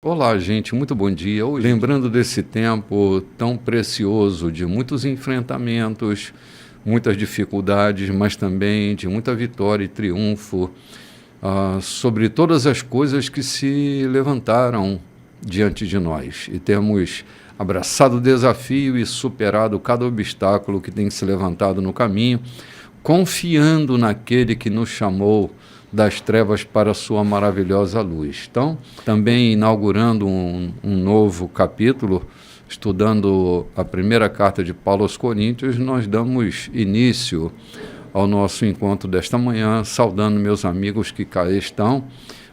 Olá, gente, muito bom dia. Hoje, lembrando desse tempo tão precioso de muitos enfrentamentos, muitas dificuldades, mas também de muita vitória e triunfo sobre todas as coisas que se levantaram diante de nós. E temos abraçado o desafio e superado cada obstáculo que tem se levantado no caminho, confiando naquele que nos chamou das trevas para a sua maravilhosa luz. Então, também inaugurando um novo capítulo, estudando a primeira carta de Paulo aos Coríntios, nós damos início ao nosso encontro desta manhã, saudando meus amigos que cá estão.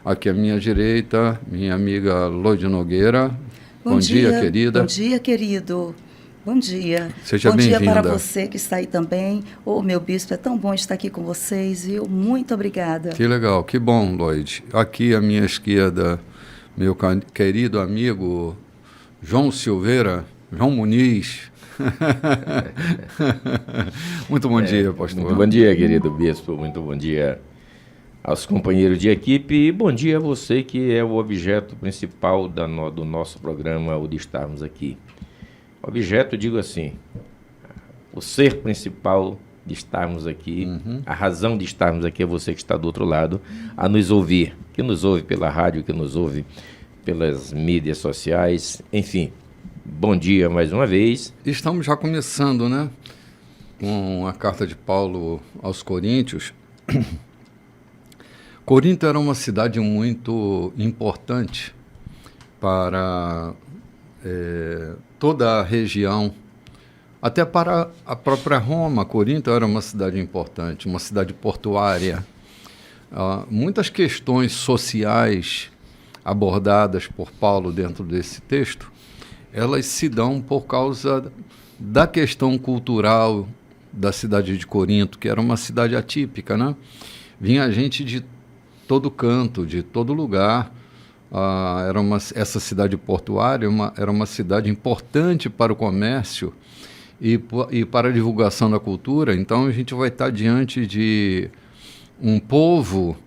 Aqui à minha direita, minha amiga Loide Nogueira. Bom dia, querida. Bom dia, querido. Bom dia. Seja bem-vinda. Bom dia para você que está aí também. Meu bispo, é tão bom estar aqui com vocês, viu? Muito obrigada. Que legal, que bom, Loide. Aqui à minha esquerda, meu querido amigo João Silveira, João Muniz. Muito bom dia, pastor. Muito bom dia, querido bispo. Muito bom dia aos companheiros de equipe e bom dia a você que é o objeto principal do nosso programa, o de estarmos aqui. Objeto, digo assim, o ser principal de estarmos aqui, a razão de estarmos aqui é você que está do outro lado, a nos ouvir, que nos ouve pela rádio, que nos ouve pelas mídias sociais, enfim, bom dia mais uma vez. Estamos já começando, né, com a carta de Paulo aos Coríntios. Corinto era uma cidade muito importante para toda a região, até para a própria Roma. Corinto era uma cidade importante, uma cidade portuária. Muitas questões sociais abordadas por Paulo dentro desse texto, elas se dão por causa da questão cultural da cidade de Corinto, que era uma cidade atípica, né? Vinha gente de todo canto, de todo lugar. Essa cidade portuária era uma cidade importante para o comércio e para a divulgação da cultura. Então a gente vai estar diante de um povo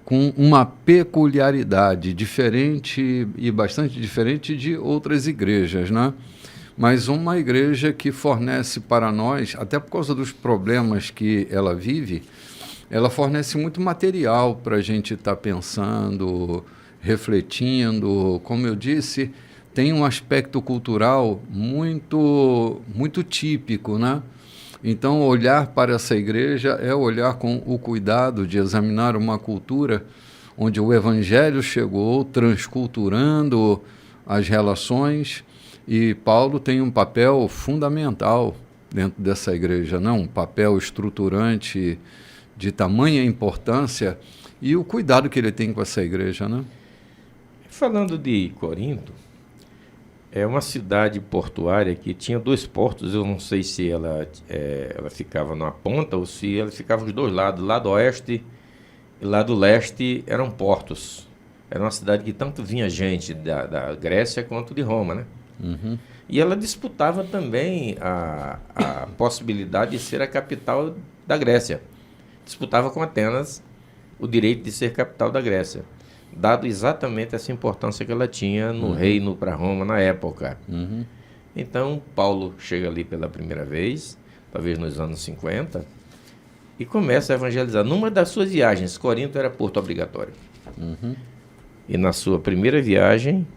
com uma peculiaridade diferente e bastante diferente de outras igrejas, né? Mas uma igreja que fornece para nós, até por causa dos problemas que ela vive, ela fornece muito material para a gente estar pensando, refletindo. Como eu disse, tem um aspecto cultural muito, muito típico, né? Então, olhar para essa igreja é olhar com o cuidado de examinar uma cultura onde o evangelho chegou, transculturando as relações, e Paulo tem um papel fundamental dentro dessa igreja, não? Um papel estruturante de tamanha importância, e o cuidado que ele tem com essa igreja, né? Falando de Corinto, é uma cidade portuária que tinha dois portos. Eu não sei se ela ficava numa ponta ou se ela ficava dos dois lados, lado oeste e lado leste eram portos. Era uma cidade que tanto vinha gente da Grécia quanto de Roma, né? Uhum. E ela disputava também a possibilidade de ser a capital da Grécia. Disputava com Atenas o direito de ser capital da Grécia, dado exatamente essa importância que ela tinha no reino para Roma na época. Então, Paulo chega ali pela primeira vez, talvez nos anos 50, e começa a evangelizar. Numa das suas viagens, Corinto era porto obrigatório. E na sua primeira viagem,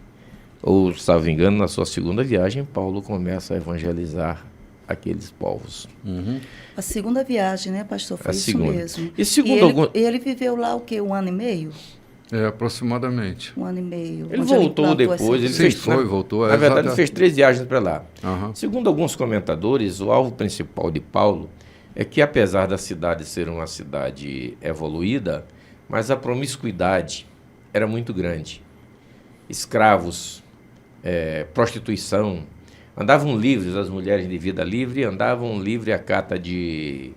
ou, salvo engano, na sua segunda viagem, Paulo começa a evangelizar aqueles povos. A segunda viagem, né, pastor? Foi isso segunda. mesmo. E segundo ele viveu lá o quê? 1 ano e meio? Aproximadamente. 1 ano e meio. Ele voltou depois. Ele voltou. Na verdade, ele fez 3 viagens para lá. Uhum. Segundo alguns comentadores, o alvo principal de Paulo é que, apesar da cidade ser uma cidade evoluída, mas a promiscuidade era muito grande. Escravos, prostituição, andavam livres, as mulheres de vida livre, andavam livre a cata de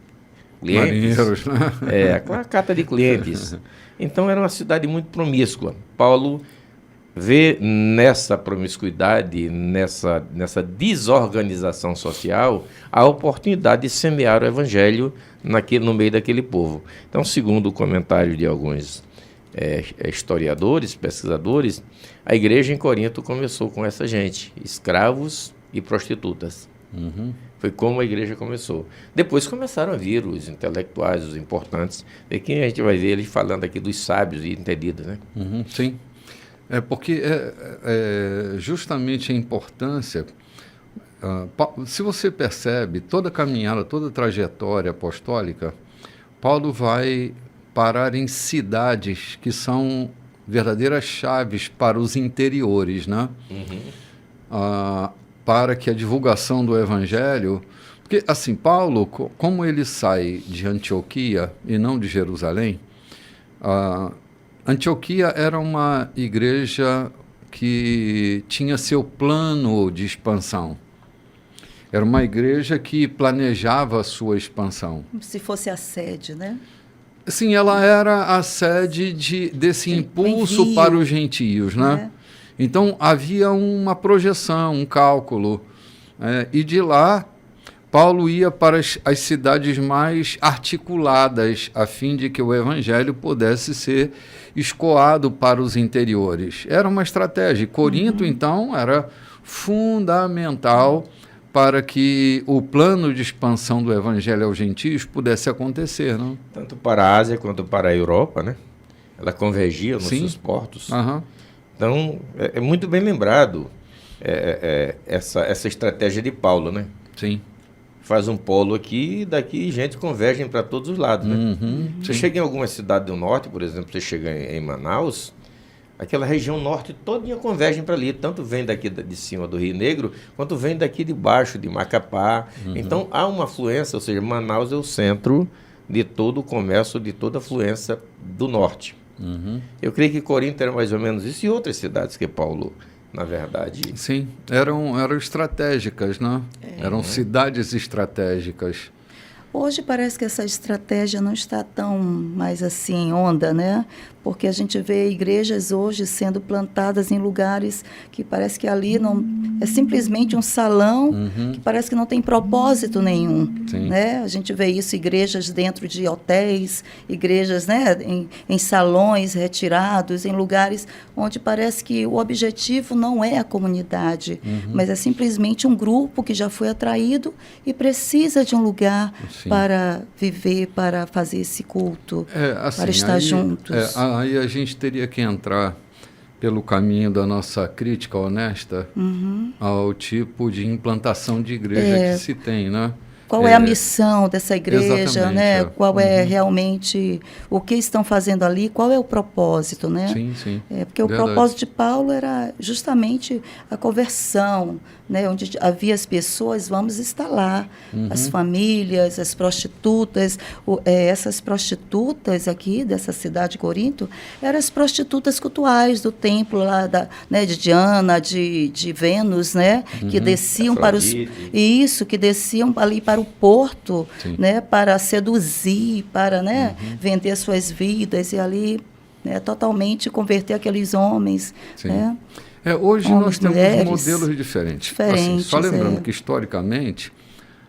clientes. Marinheiros, né? A cata de clientes. Então era uma cidade muito promíscua. Paulo vê nessa promiscuidade, nessa desorganização social, a oportunidade de semear o evangelho no meio daquele povo. Então, segundo o comentário de alguns historiadores, pesquisadores, a igreja em Corinto começou com essa gente, escravos e prostitutas. Foi como a igreja começou. Depois começaram a vir os intelectuais, os importantes. Aqui a gente vai ver eles falando aqui dos sábios e entendidos, né? Sim. Porque justamente a importância... se você percebe, toda a caminhada, toda a trajetória apostólica, Paulo vai parar em cidades que são verdadeiras chaves para os interiores, né? Para que a divulgação do evangelho... Porque, assim, Paulo, como ele sai de Antioquia e não de Jerusalém, Antioquia era uma igreja que tinha seu plano de expansão. Era uma igreja que planejava a sua expansão. Como se fosse a sede, né? Sim, ela era a sede desse impulso envio para os gentios, né? Então, havia uma projeção, um cálculo. E de lá, Paulo ia para as cidades mais articuladas, a fim de que o evangelho pudesse ser escoado para os interiores. Era uma estratégia. Corinto, então, era fundamental para que o plano de expansão do evangelho aos gentios pudesse acontecer, não? Tanto para a Ásia quanto para a Europa, né? Ela convergia nos seus portos. Então, é muito bem lembrado essa estratégia de Paulo, né? Sim. Faz um polo aqui e daqui gente convergem para todos os lados, né? Você chega em alguma cidade do norte, por exemplo, você chega em Manaus, aquela região norte todinha convergem para ali, tanto vem daqui de cima do Rio Negro, quanto vem daqui de baixo, de Macapá. Então, há uma afluência, ou seja, Manaus é o centro de todo o comércio, de toda a afluência do norte. Eu creio que Corinto era mais ou menos isso, e outras cidades que Paulo, na verdade... Sim, eram estratégicas, né? Eram cidades estratégicas. Hoje parece que essa estratégia não está tão mais assim em onda, né? Porque a gente vê igrejas hoje sendo plantadas em lugares que parece que ali não é simplesmente um salão que parece que não tem propósito nenhum, né? A gente vê isso, igrejas dentro de hotéis, igrejas, né, em salões retirados, em lugares onde parece que o objetivo não é a comunidade, mas é simplesmente um grupo que já foi atraído e precisa de um lugar para viver, para fazer esse culto, assim, para estar juntos. Aí a gente teria que entrar pelo caminho da nossa crítica honesta ao tipo de implantação de igreja que se tem, né? Qual é a missão dessa igreja, né? Qual é realmente o que estão fazendo ali, qual é o propósito, né? Sim. Porque o propósito de Paulo era justamente a conversão, né? Onde havia as pessoas, vamos instalar as famílias, as prostitutas. Essas prostitutas aqui dessa cidade de Corinto eram as prostitutas cultuais do templo lá né, de Diana, de Vênus, né? Que desciam para que desciam ali para o porto, né, para seduzir, para, né, vender suas vidas e ali, né, totalmente converter aqueles homens. Né? Hoje homens, nós temos mulheres, modelos diferentes. Assim, só lembrando que, historicamente,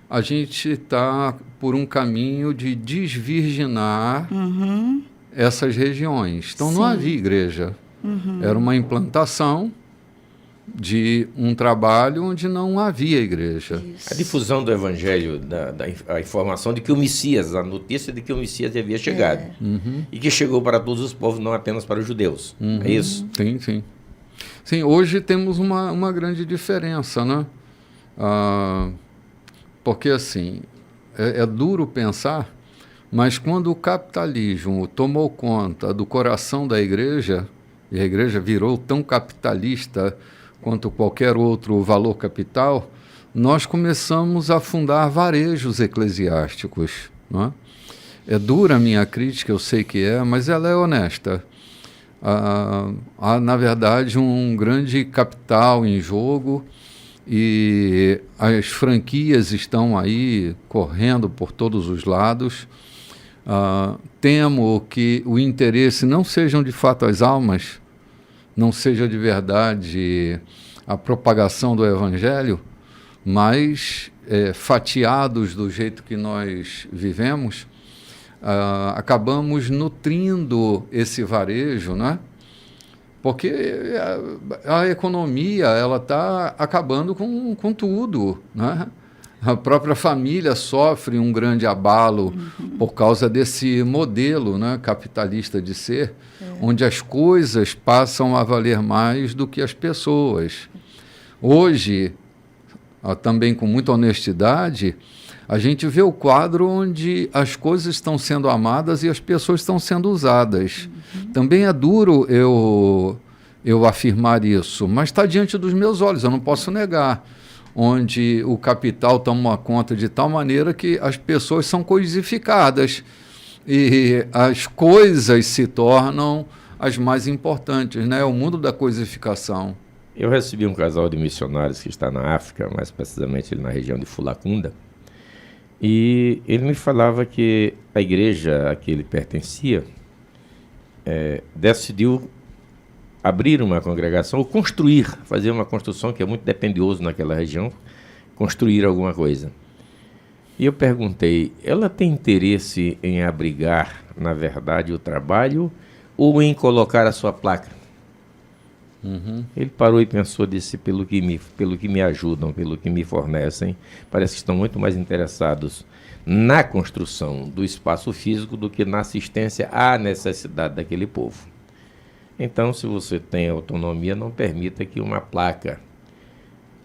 a gente está por um caminho de desvirginar essas regiões. Então, não havia igreja. Era uma implantação de um trabalho onde não havia igreja. A difusão do evangelho, a informação de que o Messias, a notícia de que o Messias havia chegado. E que chegou para todos os povos, não apenas para os judeus. É isso? Sim. Sim, hoje temos uma grande diferença, né? Porque, assim, é duro pensar, mas quando o capitalismo tomou conta do coração da igreja, e a igreja virou tão capitalista quanto qualquer outro valor capital, nós começamos a fundar varejos eclesiásticos. Não é? É dura a minha crítica, eu sei que mas ela é honesta. Há, na verdade, um grande capital em jogo e as franquias estão aí correndo por todos os lados. Temo que o interesse não sejam de fato as almas, não seja de verdade a propagação do evangelho, mas fatiados do jeito que nós vivemos, acabamos nutrindo esse varejo, né? Porque a economia ela está acabando com tudo, né? A própria família sofre um grande abalo por causa desse modelo, né, capitalista de ser, onde as coisas passam a valer mais do que as pessoas. Hoje, também com muita honestidade, a gente vê o quadro onde as coisas estão sendo amadas e as pessoas estão sendo usadas. Também é duro eu afirmar isso, mas está diante dos meus olhos, eu não posso negar. Onde o capital toma conta de tal maneira que as pessoas são coisificadas e as coisas se tornam as mais importantes, né? O mundo da coisificação. Eu recebi um casal de missionários que está na África, mais precisamente na região de Fulacunda, e ele me falava que a igreja a que ele pertencia decidiu abrir uma congregação ou construir, fazer uma construção, que é muito dispendioso naquela região, construir alguma coisa. E eu perguntei, ela tem interesse em abrigar, na verdade, o trabalho ou em colocar a sua placa? Ele parou e pensou, disse, pelo que me ajudam, pelo que me fornecem, parece que estão muito mais interessados na construção do espaço físico do que na assistência à necessidade daquele povo. Então, se você tem autonomia, não permita que uma placa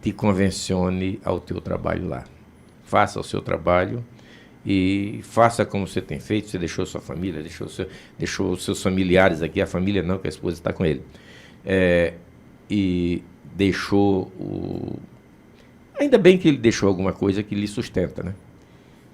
te convencione ao teu trabalho lá. Faça o seu trabalho e faça como você tem feito. Você deixou sua família, deixou os seus familiares aqui, a família não, que a esposa está com ele. E deixou Ainda bem que ele deixou alguma coisa que lhe sustenta, né?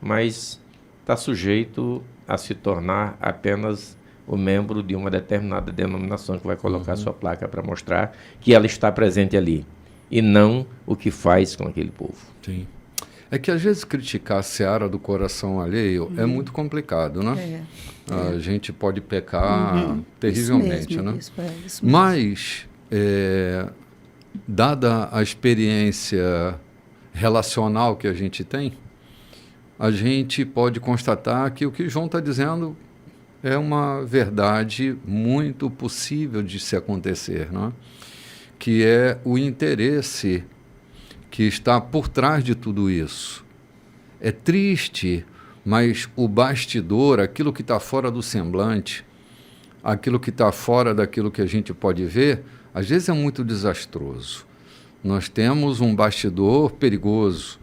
Mas está sujeito a se tornar apenas o membro de uma determinada denominação que vai colocar sua placa para mostrar que ela está presente ali, e não o que faz com aquele povo. Sim. É que às vezes criticar a seara do coração alheio é muito complicado, né? A gente pode pecar terrivelmente, isso mesmo, né? isso mesmo. Mas, dada a experiência relacional que a gente tem, a gente pode constatar que o que João está dizendo é uma verdade muito possível de se acontecer, não é? Que é o interesse que está por trás de tudo isso. É triste, mas o bastidor, aquilo que está fora do semblante, aquilo que está fora daquilo que a gente pode ver, às vezes é muito desastroso. Nós temos um bastidor perigoso,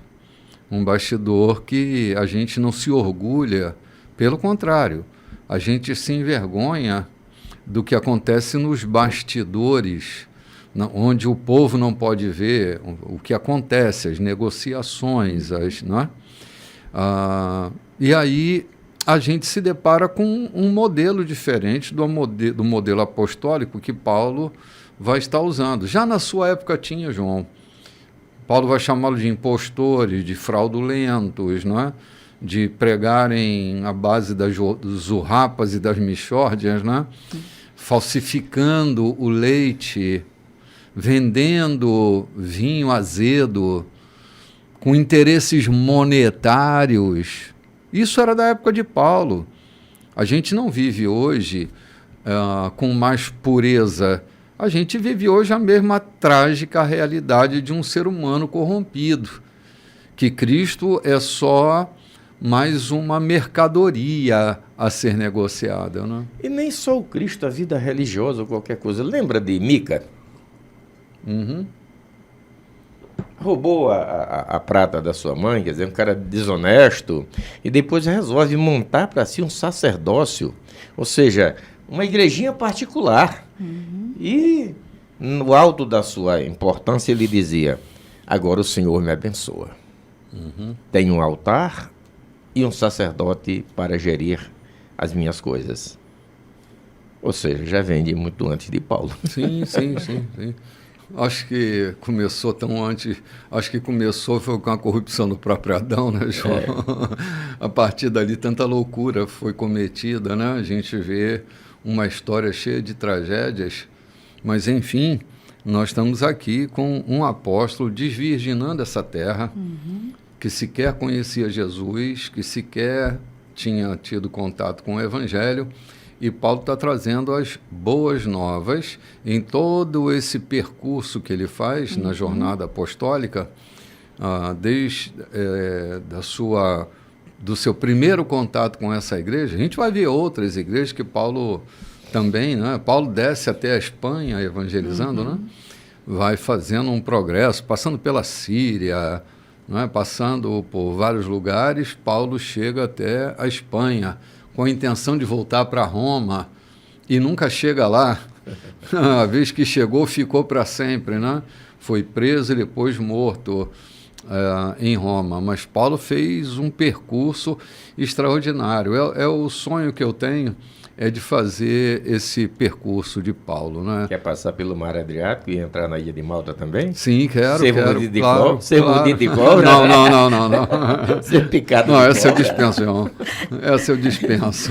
um bastidor que a gente não se orgulha, pelo contrário, a gente se envergonha do que acontece nos bastidores, onde o povo não pode ver o que acontece, as negociações, não é? E aí a gente se depara com um modelo diferente do modelo apostólico que Paulo vai estar usando. Já na sua época tinha, João. Paulo vai chamá-lo de impostores, de fraudulentos, não é? De pregarem a base das zurrapas e das mixórdias, né? Falsificando o leite, vendendo vinho azedo, com interesses monetários. Isso era da época de Paulo. A gente não vive hoje com mais pureza. A gente vive hoje a mesma trágica realidade de um ser humano corrompido, que Cristo é só mais uma mercadoria a ser negociada, né? E nem só o Cristo, a vida religiosa ou qualquer coisa. Lembra de Mica? Roubou a prata da sua mãe, quer dizer, um cara desonesto, e depois resolve montar para si um sacerdócio, ou seja, uma igrejinha particular. E no alto da sua importância ele dizia: agora o Senhor me abençoa. Tenho um altar e um sacerdote para gerir as minhas coisas. Ou seja, já vem de muito antes de Paulo. Sim. Acho que começou foi com a corrupção do próprio Adão, né, João? A partir dali tanta loucura foi cometida, né? A gente vê uma história cheia de tragédias, mas enfim, nós estamos aqui com um apóstolo desvirginando essa terra, que sequer conhecia Jesus, que sequer tinha tido contato com o Evangelho, e Paulo está trazendo as boas novas em todo esse percurso que ele faz na jornada apostólica, desde do seu primeiro contato com essa igreja. A gente vai ver outras igrejas que Paulo também, né? Paulo desce até a Espanha evangelizando, né? Vai fazendo um progresso, passando pela Síria, né? Passando por vários lugares. Paulo chega até a Espanha com a intenção de voltar para Roma e nunca chega lá. A vez que chegou, ficou para sempre, né? Foi preso e depois morto em Roma. Mas Paulo fez um percurso extraordinário. É o sonho que eu tenho, é de fazer esse percurso de Paulo, né? Quer passar pelo Mar Adriático e entrar na Ilha de Malta também? Sim, quero. Ser mordido de cobra? Ser mordido de cobra? Não. Ser picado não, de essa eu cobra? dispenso, João. Essa eu dispenso.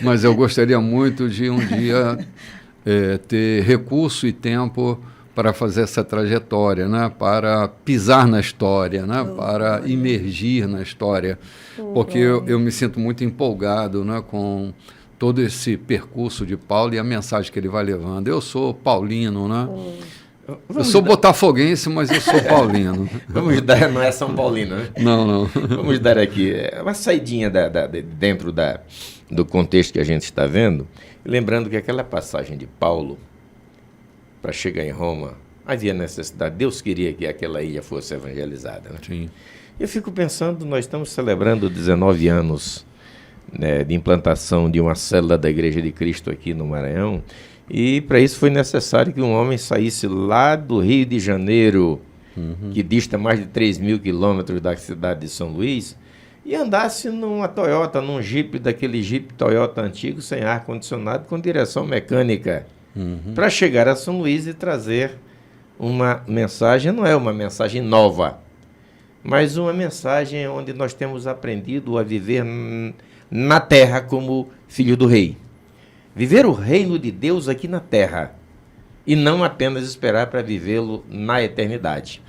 Mas eu gostaria muito de um dia ter recurso e tempo para fazer essa trajetória, né? Para pisar na história, né? Para imergir na história. Porque eu me sinto muito empolgado, né? Com todo esse percurso de Paulo e a mensagem que ele vai levando. Eu sou paulino, né? Eu sou botafoguense, mas eu sou paulino. Vamos dar, não é São Paulino, né? Não. Vamos dar aqui uma saidinha dentro do contexto que a gente está vendo, lembrando que aquela passagem de Paulo para chegar em Roma, havia necessidade, Deus queria que aquela ilha fosse evangelizada, né? Sim. Eu fico pensando, nós estamos celebrando 19 anos, né, de implantação de uma célula da Igreja de Cristo aqui no Maranhão, e para isso foi necessário que um homem saísse lá do Rio de Janeiro, que dista mais de 3.000 quilômetros da cidade de São Luís, e andasse numa Toyota, num Jeep, daquele Jeep Toyota antigo, sem ar-condicionado, com direção mecânica, para chegar a São Luís e trazer uma mensagem, não é uma mensagem nova, mas uma mensagem onde nós temos aprendido a viver na terra como filho do rei. Viver o reino de Deus aqui na terra e não apenas esperar para vivê-lo na eternidade.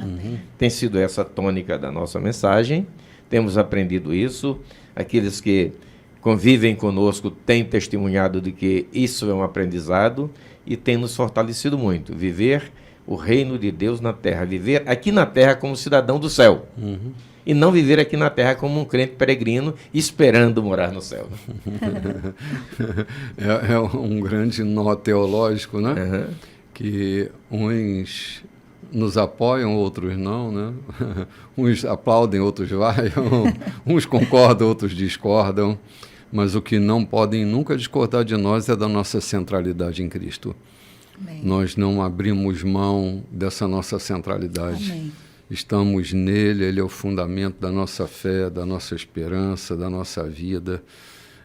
Tem sido essa a tônica da nossa mensagem, temos aprendido isso. Aqueles que convivem conosco têm testemunhado de que isso é um aprendizado e tem nos fortalecido muito. Viver o reino de Deus na terra, viver aqui na terra como cidadão do céu, e não viver aqui na terra como um crente peregrino esperando morar no céu. É um grande nó teológico, né? Que uns nos apoiam, outros não, né? Uns aplaudem, outros vaiam, uns concordam, outros discordam, mas o que não podem nunca discordar de nós é da nossa centralidade em Cristo. Amém. Nós não abrimos mão dessa nossa centralidade. Amém. Estamos nele, ele é o fundamento da nossa fé, da nossa esperança, da nossa vida.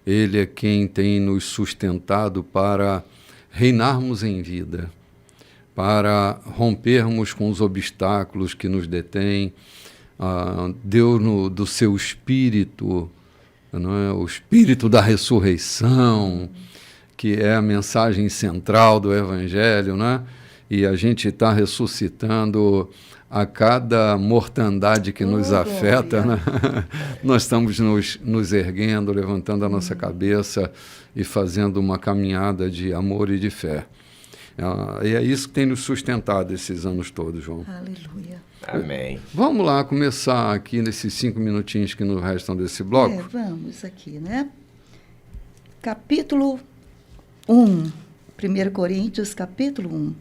Ele é quem tem nos sustentado para reinarmos em vida, para rompermos com os obstáculos que nos detêm. Deu do seu Espírito, não é? O Espírito da ressurreição, que é a mensagem central do Evangelho, né? E a gente está ressuscitando a cada mortandade que nos afeta, né? Nós estamos nos erguendo, levantando a nossa cabeça e fazendo uma caminhada de amor e de fé. E é isso que tem nos sustentado esses anos todos, João. Aleluia. Amém. Vamos lá começar aqui nesses 5 minutinhos que nos restam desse bloco. Vamos aqui, né? Capítulo 1, 1 Coríntios, capítulo 1.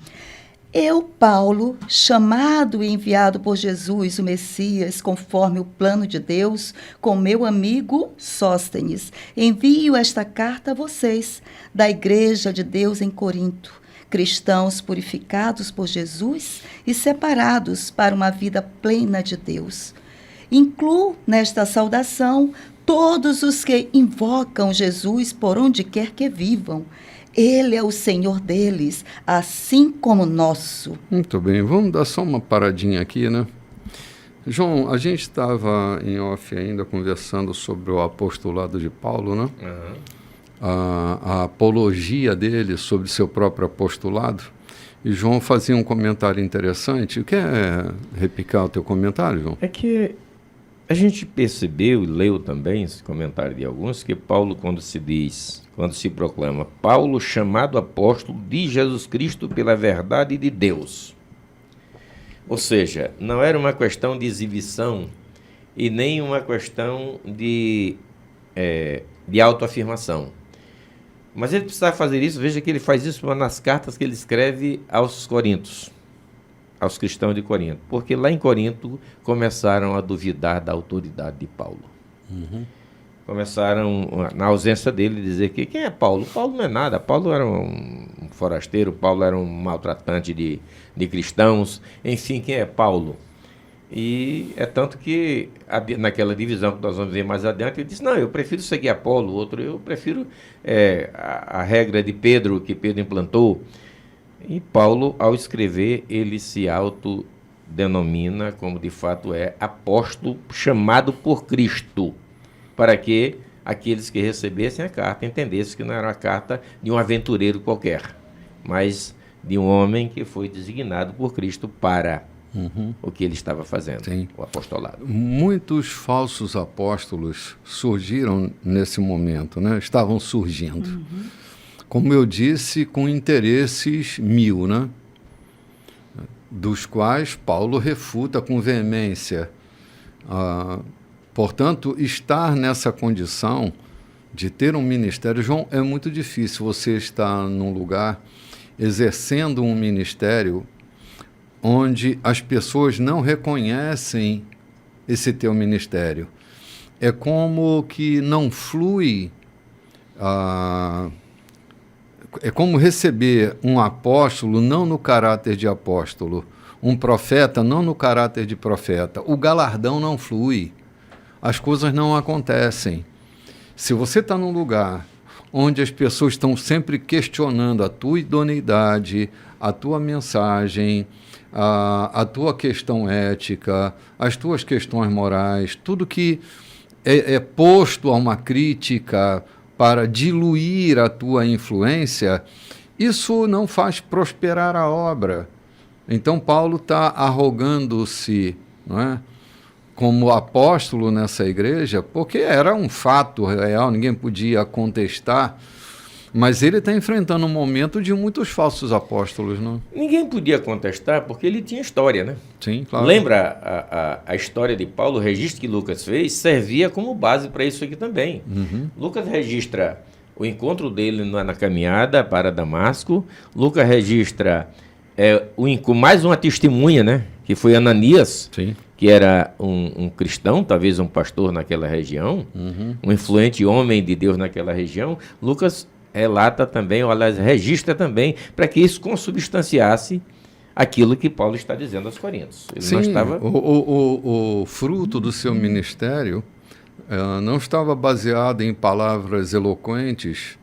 Eu, Paulo, chamado e enviado por Jesus, o Messias, conforme o plano de Deus, com meu amigo Sóstenes, envio esta carta a vocês, da Igreja de Deus em Corinto, cristãos purificados por Jesus e separados para uma vida plena de Deus. Incluo nesta saudação todos os que invocam Jesus por onde quer que vivam. Ele é o Senhor deles, assim como nosso. Muito bem, vamos dar só uma paradinha aqui, né? João, a gente estava em off ainda conversando sobre o apostolado de Paulo, né? A apologia dele sobre seu próprio apostolado. E João fazia um comentário interessante. Quer repicar o teu comentário, João? É que A gente percebeu e leu também esse comentário de alguns que Paulo, quando se proclama Paulo, chamado apóstolo de Jesus Cristo pela verdade de Deus. Ou seja, não era uma questão de exibição e nem uma questão de autoafirmação. Mas ele precisava fazer isso, veja que ele faz isso nas cartas que ele escreve aos Coríntios, aos cristãos de Corinto, porque lá em Corinto começaram a duvidar da autoridade de Paulo. Começaram, na ausência dele, dizer que quem é Paulo? Paulo não é nada, Paulo era um forasteiro, Paulo era um maltratante de cristãos, enfim, quem é Paulo? E é tanto que, naquela divisão que nós vamos ver mais adiante, ele disse, não, eu prefiro seguir Apolo, o outro, eu prefiro a regra de Pedro, que Pedro implantou. E Paulo, ao escrever, ele se autodenomina como de fato é apóstolo chamado por Cristo, para que aqueles que recebessem a carta entendessem que não era uma carta de um aventureiro qualquer, mas de um homem que foi designado por Cristo para o que ele estava fazendo, Sim. o apostolado. Muitos falsos apóstolos surgiram nesse momento, né? Estavam surgindo. Como eu disse, com interesses mil, né? Dos quais Paulo refuta com veemência. Portanto, estar nessa condição de ter um ministério, João, é muito difícil você estar num lugar exercendo um ministério onde as pessoas não reconhecem esse teu ministério. É como que não flui... É como receber um apóstolo não no caráter de apóstolo, um profeta não no caráter de profeta. O galardão não flui, as coisas não acontecem. Se você está num lugar onde as pessoas estão sempre questionando a tua idoneidade, a tua mensagem, a tua questão ética, as tuas questões morais, tudo que é posto a uma crítica para diluir a tua influência, isso não faz prosperar a obra. Então Paulo está arrogando-se, não é, como apóstolo nessa igreja, porque era um fato real, ninguém podia contestar, mas ele está enfrentando um momento de muitos falsos apóstolos, não? Ninguém podia contestar porque ele tinha história, né? Sim, claro. Lembra a história de Paulo, o registro que Lucas fez, servia como base para isso aqui também. Lucas registra o encontro dele na caminhada para Damasco, Lucas registra mais uma testemunha, né? Que foi Ananias, Sim. que era um cristão, talvez um pastor naquela região, um influente homem de Deus naquela região. Lucas relata também, ou aliás, registra também, para que isso consubstanciasse aquilo que Paulo está dizendo aos Coríntios. Ele Sim, não estava... o fruto do seu ministério não estava baseado em palavras eloquentes,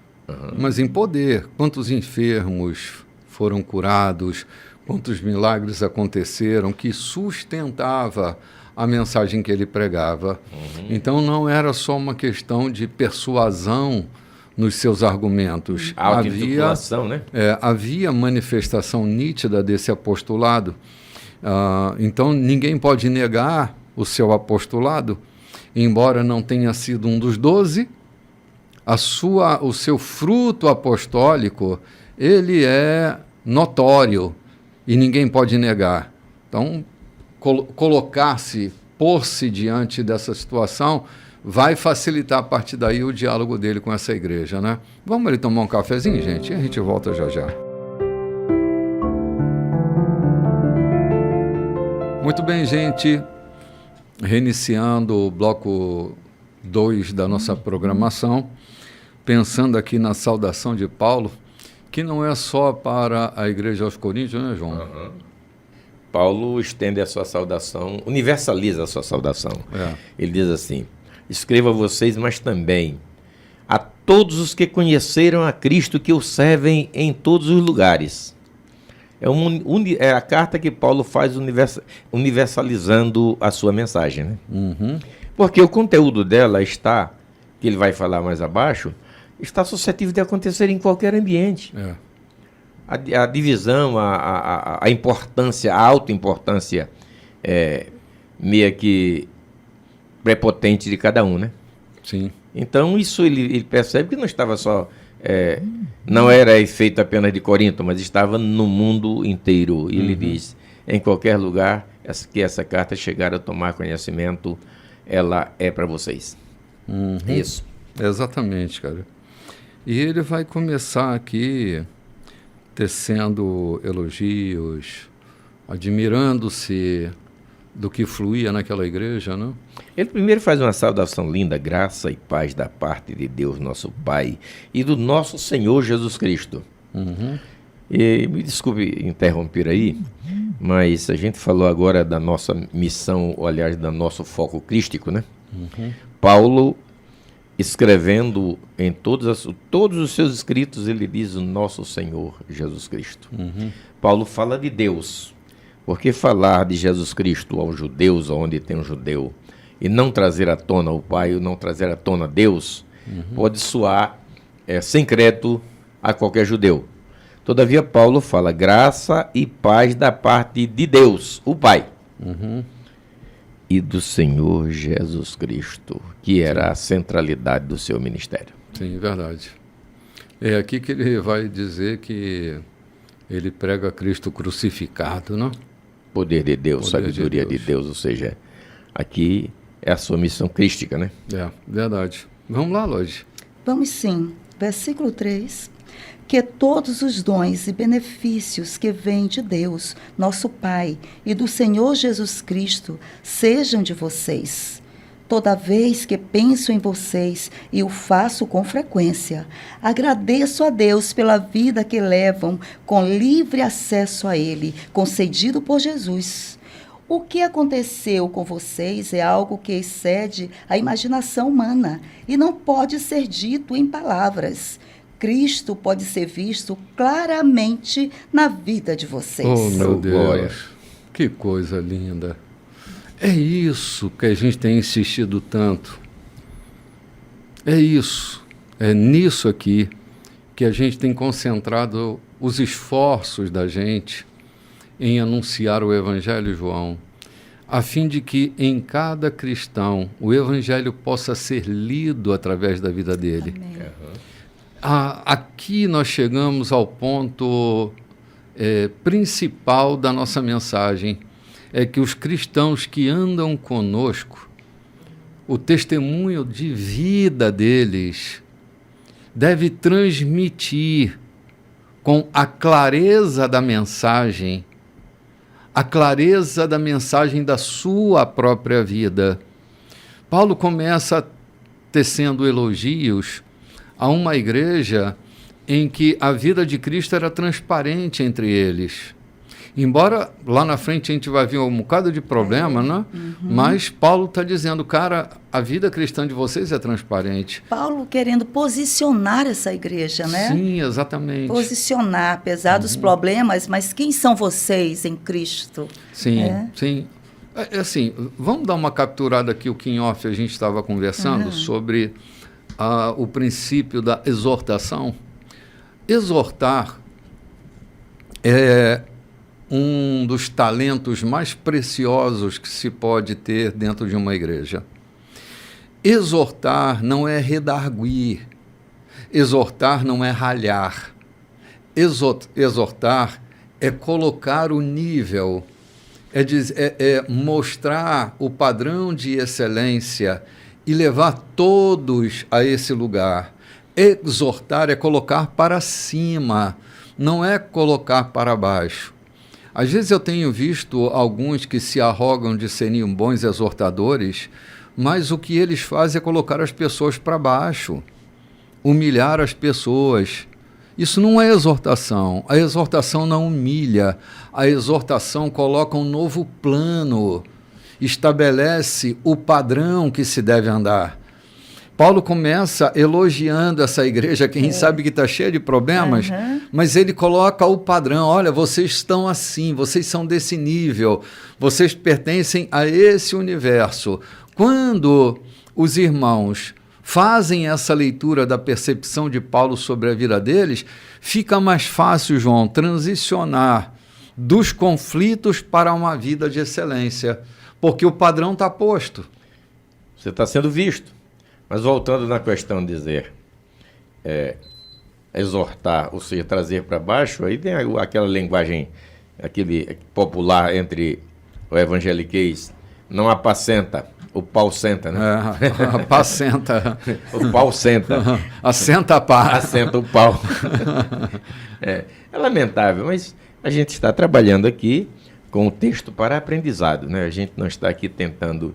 mas em poder. Quantos enfermos foram curados, quantos milagres aconteceram, que sustentava a mensagem que ele pregava. Então não era só uma questão de persuasão nos seus argumentos. Auto-intitulação, né? Havia manifestação nítida desse apostolado. Então ninguém pode negar o seu apostolado, embora não tenha sido um dos 12, o seu fruto apostólico, ele é notório e ninguém pode negar. Então, colocar-se, pôr-se diante dessa situação, vai facilitar a partir daí o diálogo dele com essa igreja, né? Vamos ali tomar um cafezinho, gente? E a gente volta já já. Muito bem, gente. Reiniciando o bloco 2 da nossa programação, pensando aqui na saudação de Paulo, que não é só para a igreja aos Coríntios, né, João? Paulo estende a sua saudação, universaliza a sua saudação. Ele diz assim: escrevo a vocês, mas também a todos os que conheceram a Cristo, que o servem em todos os lugares. É a carta que Paulo faz universalizando a sua mensagem, né? Porque o conteúdo dela está, que ele vai falar mais abaixo, está suscetível de acontecer em qualquer ambiente. A divisão, a importância, a autoimportância meio que prepotente de cada um, né? Sim. Então, isso ele percebe que não estava só... não era efeito apenas de Corinto, mas estava no mundo inteiro. E ele diz, em qualquer lugar que essa carta chegar a tomar conhecimento, ela é para vocês. Isso. Exatamente, cara. E ele vai começar aqui tecendo elogios, admirando-se do que fluía naquela igreja, né? Ele primeiro faz uma saudação linda, graça e paz da parte de Deus, nosso Pai, e do nosso Senhor Jesus Cristo. E me desculpe interromper aí, mas a gente falou agora da nossa missão, ou, aliás, do nosso foco crístico, né? Paulo, escrevendo em todos os seus escritos, ele diz o nosso Senhor Jesus Cristo. Paulo fala de Deus, porque falar de Jesus Cristo aos judeus, onde tem um judeu, e não trazer à tona o Pai, ou não trazer à tona Deus, pode soar sem crédito a qualquer judeu. Todavia, Paulo fala graça e paz da parte de Deus, o Pai, e do Senhor Jesus Cristo, que era a centralidade do seu ministério. Sim, verdade. É aqui que ele vai dizer que ele prega Cristo crucificado, não? Poder de Deus, Poder sabedoria de Deus, ou seja, aqui é a sua missão crística, né? Verdade. Vamos lá, Lodi. Vamos sim. Versículo 3. Que todos os dons e benefícios que vêm de Deus, nosso Pai, e do Senhor Jesus Cristo, sejam de vocês. Toda vez que penso em vocês, e o faço com frequência, agradeço a Deus pela vida que levam com livre acesso a Ele, concedido por Jesus. O que aconteceu com vocês é algo que excede a imaginação humana e não pode ser dito em palavras. Cristo pode ser visto claramente na vida de vocês. Oh, meu Deus. Glória. Que coisa linda. É isso que a gente tem insistido tanto. É isso. É nisso aqui que a gente tem concentrado os esforços da gente em anunciar o Evangelho, João, a fim de que em cada cristão o Evangelho possa ser lido através da vida dele. Amém. Aqui nós chegamos ao ponto principal da nossa mensagem, é que os cristãos que andam conosco, o testemunho de vida deles deve transmitir com a clareza da mensagem da sua própria vida. Paulo começa tecendo elogios a uma igreja em que a vida de Cristo era transparente entre eles. Embora lá na frente a gente vai ver um bocado de problema, né? Mas Paulo está dizendo, cara, a vida cristã de vocês é transparente. Paulo querendo posicionar essa igreja, né? Sim, exatamente. Posicionar, apesar dos problemas, mas quem são vocês em Cristo? Sim, sim. Assim, vamos dar uma capturada aqui, o que em off a gente estava conversando sobre o princípio da exortação. Exortar é um dos talentos mais preciosos que se pode ter dentro de uma igreja. Exortar não é redarguir, exortar não é ralhar, exortar é colocar o nível, é mostrar o padrão de excelência e levar todos a esse lugar. Exortar é colocar para cima, não é colocar para baixo. Às vezes eu tenho visto alguns que se arrogam de serem bons exortadores, mas o que eles fazem é colocar as pessoas para baixo, humilhar as pessoas. Isso não é exortação. A exortação não humilha. A exortação coloca um novo plano, estabelece o padrão que se deve andar. Paulo começa elogiando essa igreja, que a gente sabe que está cheia de problemas, mas ele coloca o padrão. Olha, vocês estão assim, vocês são desse nível, vocês pertencem a esse universo. Quando os irmãos fazem essa leitura da percepção de Paulo sobre a vida deles, fica mais fácil, João, transicionar dos conflitos para uma vida de excelência, porque o padrão está posto. Você está sendo visto. Mas voltando na questão de dizer, exortar, ou seja, trazer para baixo, aí tem aquela linguagem, aquele popular entre o evangeliquez, não apacenta, o pau senta, né? Apacenta. O pau senta. Assenta a pá. Assenta o pau. É lamentável, mas a gente está trabalhando aqui com o texto para aprendizado, né? A gente não está aqui tentando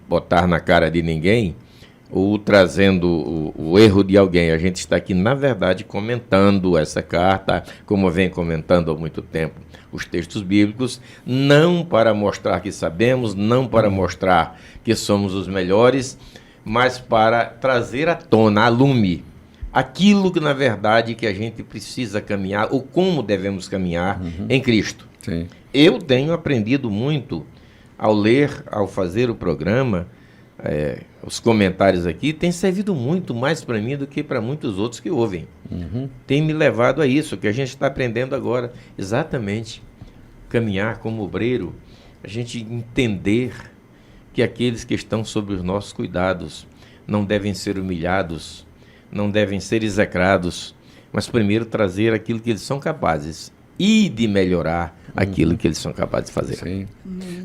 botar na cara de ninguém ou trazendo o erro de alguém. A gente está aqui, na verdade, comentando essa carta, como vem comentando há muito tempo os textos bíblicos, não para mostrar que sabemos, não para mostrar que somos os melhores, mas para trazer à tona, a lume, aquilo que, na verdade, que a gente precisa caminhar, ou como devemos caminhar em Cristo. Sim. Eu tenho aprendido muito ao ler, ao fazer o programa, os comentários aqui, tem servido muito mais para mim do que para muitos outros que ouvem. Tem me levado a isso, que a gente está aprendendo agora, exatamente, caminhar como obreiro, a gente entender que aqueles que estão sob os nossos cuidados não devem ser humilhados, não devem ser execrados, mas primeiro trazer aquilo que eles são capazes e de melhorar aquilo que eles são capazes de fazer. Sim.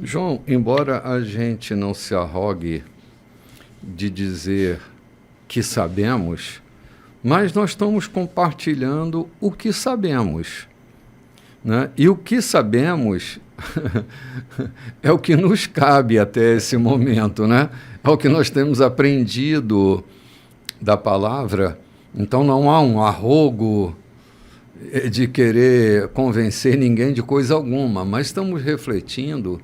João, embora a gente não se arrogue de dizer que sabemos, mas nós estamos compartilhando o que sabemos, né? E o que sabemos é o que nos cabe até esse momento, né? É o que nós temos aprendido da palavra. Então não há um arrogo de querer convencer ninguém de coisa alguma, mas estamos refletindo.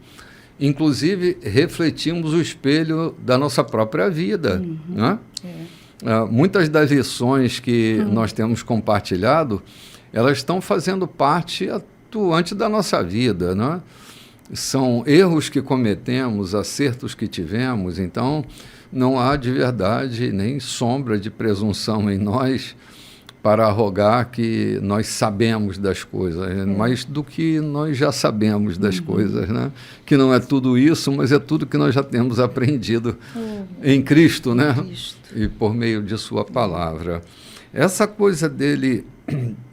Inclusive, refletimos o espelho da nossa própria vida. Né? Muitas das lições que nós temos compartilhado, elas estão fazendo parte atuante da nossa vida. Né? São erros que cometemos, acertos que tivemos, então não há de verdade nem sombra de presunção em nós para arrogar que nós sabemos das coisas, mais do que nós já sabemos das coisas, né? Que não é tudo isso, mas é tudo que nós já temos aprendido em Cristo, né? E por meio de sua palavra. Essa coisa dele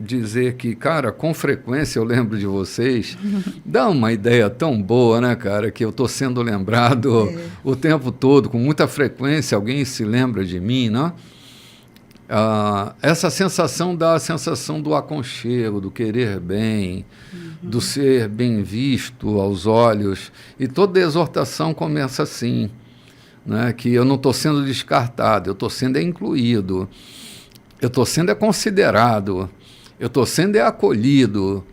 dizer que, cara, com frequência eu lembro de vocês, dá uma ideia tão boa, né, cara, que eu estou sendo lembrado o tempo todo, com muita frequência alguém se lembra de mim, né? Essa sensação dá a sensação do aconchego, do querer bem, do ser bem visto aos olhos. E toda exortação começa assim, né? Que eu não estou sendo descartado, eu estou sendo incluído, eu estou sendo considerado, eu estou sendo acolhido.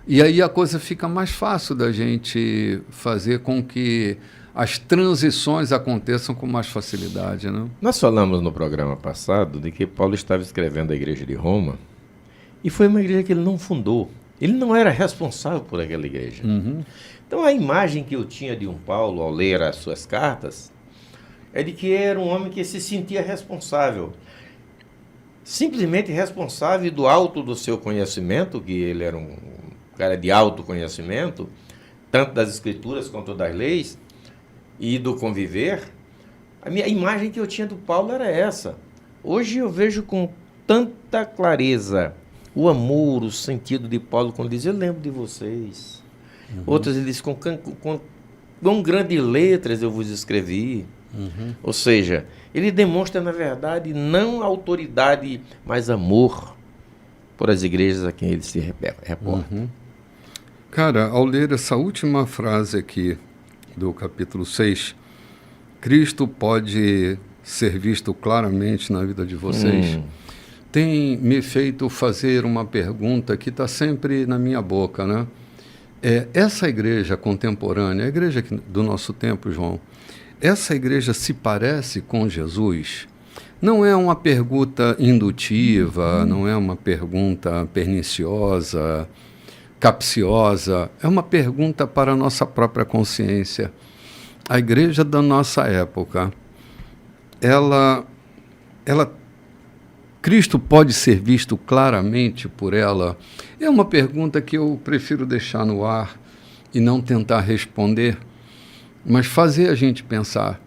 E aí a coisa fica mais fácil da gente fazer com que as transições aconteçam com mais facilidade, né? Nós falamos no programa passado de que Paulo estava escrevendo a igreja de Roma e foi uma igreja que ele não fundou. Ele não era responsável por aquela igreja. Então a imagem que eu tinha de um Paulo ao ler as suas cartas é de que era um homem que se sentia responsável. Simplesmente responsável do alto do seu conhecimento, que ele era um cara de alto conhecimento, tanto das escrituras quanto das leis, e do conviver. A imagem que eu tinha do Paulo era essa. Hoje eu vejo com tanta clareza o amor, o sentido de Paulo quando diz, eu lembro de vocês. Outras ele diz, com grandes letras eu vos escrevi. Ou seja, ele demonstra, na verdade, não autoridade, mas amor por as igrejas a quem ele se reporta. Cara, ao ler essa última frase aqui, do capítulo 6, Cristo pode ser visto claramente na vida de vocês, tem me feito fazer uma pergunta que está sempre na minha boca, né? Essa igreja contemporânea, a igreja do nosso tempo, João, essa igreja se parece com Jesus? Não é uma pergunta indutiva, não é uma pergunta perniciosa, capciosa, é uma pergunta para a nossa própria consciência. A igreja da nossa época, Cristo pode ser visto claramente por ela? É uma pergunta que eu prefiro deixar no ar e não tentar responder, mas fazer a gente pensar.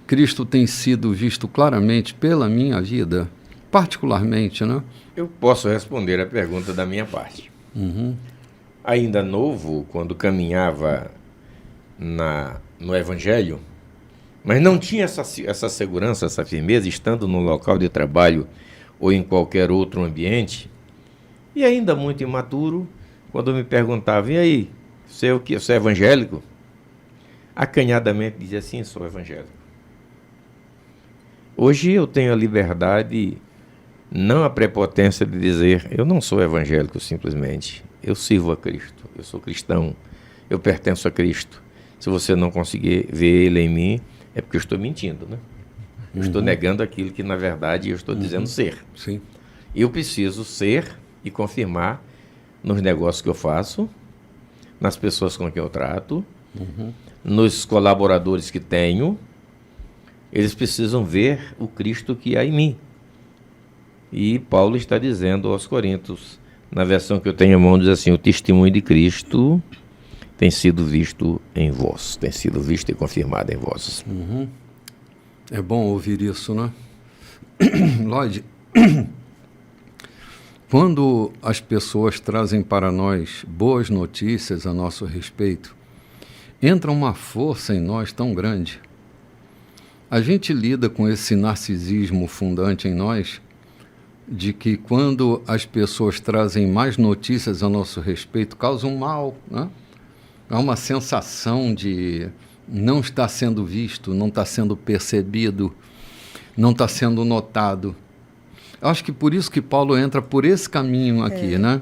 Cristo tem sido visto claramente pela minha vida, particularmente, né? Eu posso responder a pergunta da minha parte. Ainda novo, quando caminhava no Evangelho, mas não tinha essa segurança, essa firmeza, estando no local de trabalho ou em qualquer outro ambiente, e ainda muito imaturo, quando me perguntavam, e aí, você é o quê? Você é evangélico? Acanhadamente dizia assim, sou evangélico. Hoje eu tenho a liberdade, não a prepotência de dizer, eu não sou evangélico simplesmente, eu sirvo a Cristo, eu sou cristão, eu pertenço a Cristo. Se você não conseguir ver Ele em mim, é porque eu estou mentindo, né? Eu estou negando aquilo que, na verdade, eu estou dizendo ser. Sim. Eu preciso ser e confirmar nos negócios que eu faço, nas pessoas com quem eu trato, nos colaboradores que tenho. Eles precisam ver o Cristo que há em mim. E Paulo está dizendo aos Coríntios, na versão que eu tenho em mão, diz assim, o testemunho de Cristo tem sido visto em vós, tem sido visto e confirmado em vós. É bom ouvir isso, né? Lloyd, quando as pessoas trazem para nós boas notícias a nosso respeito, entra uma força em nós tão grande. A gente lida com esse narcisismo fundante em nós, de que quando as pessoas trazem mais notícias a nosso respeito, causam mal, né? Há uma sensação de não estar sendo visto, não estar sendo percebido, não estar sendo notado. Eu acho que por isso que Paulo entra por esse caminho aqui, né?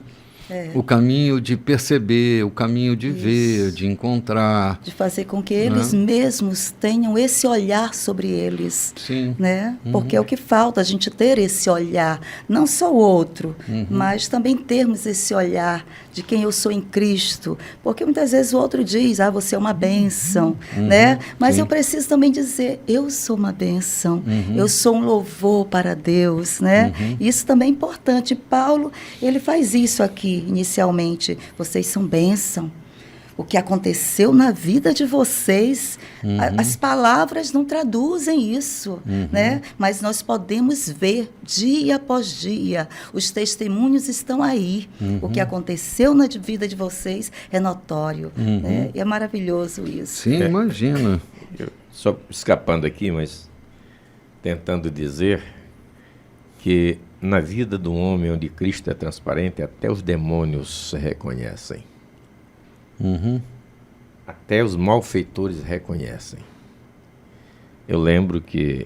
O caminho de perceber, o caminho de ver, de encontrar. De fazer com que eles mesmos tenham esse olhar sobre eles. Sim. Né? Porque é o que falta, a gente ter esse olhar. Não só o outro, mas também termos esse olhar de quem eu sou em Cristo. Porque muitas vezes o outro diz, você é uma bênção. Né? Mas eu preciso também dizer, eu sou uma bênção. Eu sou um louvor para Deus. Né? Isso também é importante. Paulo, ele faz isso aqui. Inicialmente, vocês são bênção. O que aconteceu na vida de vocês, as palavras não traduzem isso, né? Mas nós podemos ver dia após dia. Os testemunhos estão aí. O que aconteceu na vida de vocês é notório. Né? E é maravilhoso isso. Sim, imagina. Só escapando aqui, mas tentando dizer que na vida do homem onde Cristo é transparente, até os demônios se reconhecem. Até os malfeitores reconhecem. Eu lembro que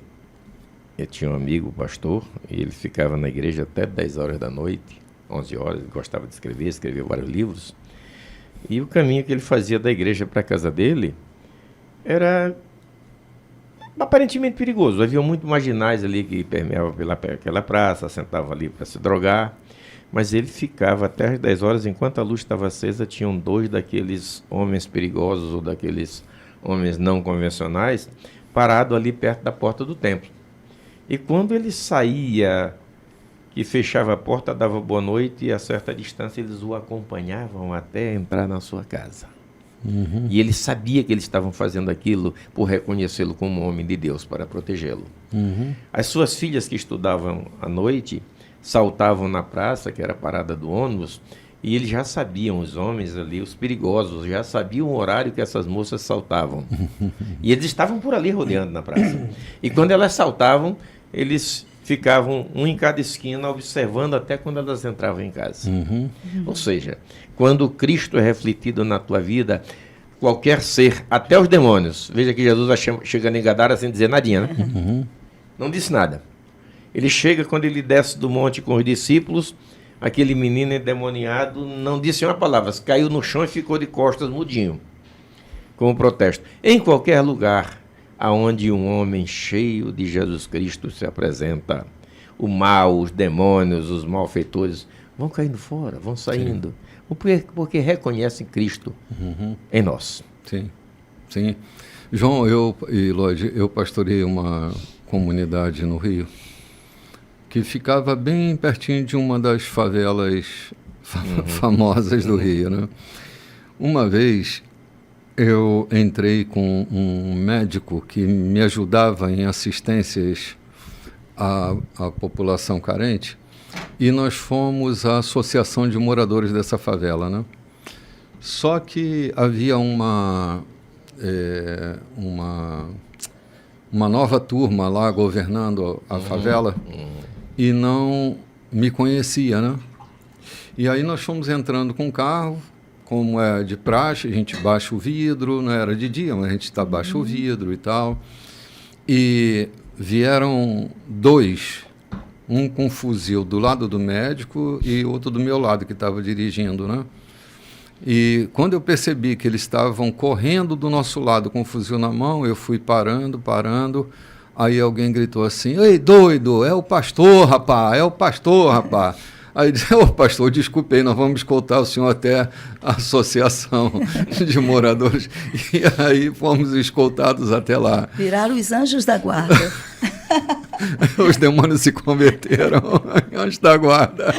eu tinha um amigo, pastor, e ele ficava na igreja até 10 horas da noite, 11 horas, ele gostava de escrever, escreveu vários livros. E o caminho que ele fazia da igreja para a casa dele era aparentemente perigoso. Havia muitos marginais ali que permeavam pelaquela praça, sentavam ali para se drogar, mas ele ficava até as 10 horas, enquanto a luz estava acesa, tinham 2 daqueles homens perigosos ou daqueles homens não convencionais parados ali perto da porta do templo. E quando ele saía, que fechava a porta, dava boa noite, e a certa distância eles o acompanhavam até entrar na sua casa. E ele sabia que eles estavam fazendo aquilo por reconhecê-lo como homem de Deus, para protegê-lo. As suas filhas que estudavam à noite saltavam na praça, que era a parada do ônibus, e eles já sabiam, os homens ali, os perigosos, já sabiam o horário que essas moças saltavam. E eles estavam por ali rodeando na praça. E quando elas saltavam, eles ficavam um em cada esquina, observando até quando elas entravam em casa. Ou seja, quando Cristo é refletido na tua vida, qualquer ser, até os demônios, veja que Jesus vai chegando em Gadara sem dizer nadinha, né? Não disse nada. Ele chega, quando ele desce do monte com os discípulos, aquele menino endemoniado não disse uma palavra, caiu no chão e ficou de costas mudinho, como protesto. Em qualquer lugar aonde um homem cheio de Jesus Cristo se apresenta, o mal, os demônios, os malfeitores vão caindo fora, vão saindo, porque reconhecem Cristo em nós. Sim, sim. João, Lloyd, eu pastorei uma comunidade no Rio que ficava bem pertinho de uma das favelas famosas do Rio, né? Uma vez eu entrei com um médico que me ajudava em assistências à população carente, e nós fomos à associação de moradores dessa favela, né? Só que havia uma nova turma lá governando a favela e não me conhecia, né? E aí nós fomos entrando com o carro, como é de praxe, a gente baixa o vidro, não era de dia, mas a gente baixa o vidro e tal. E vieram dois, um com um fuzil do lado do médico e outro do meu lado, que estava dirigindo, né? E quando eu percebi que eles estavam correndo do nosso lado com o fuzil na mão, eu fui parando. Aí alguém gritou assim: "Ei, doido, é o pastor, rapaz, é o pastor, rapaz." Aí disse: "Ô, pastor, desculpei, nós vamos escoltar o senhor até a associação de moradores." E aí fomos escoltados até lá. Viraram os anjos da guarda. Os demônios se converteram em anjos da guarda.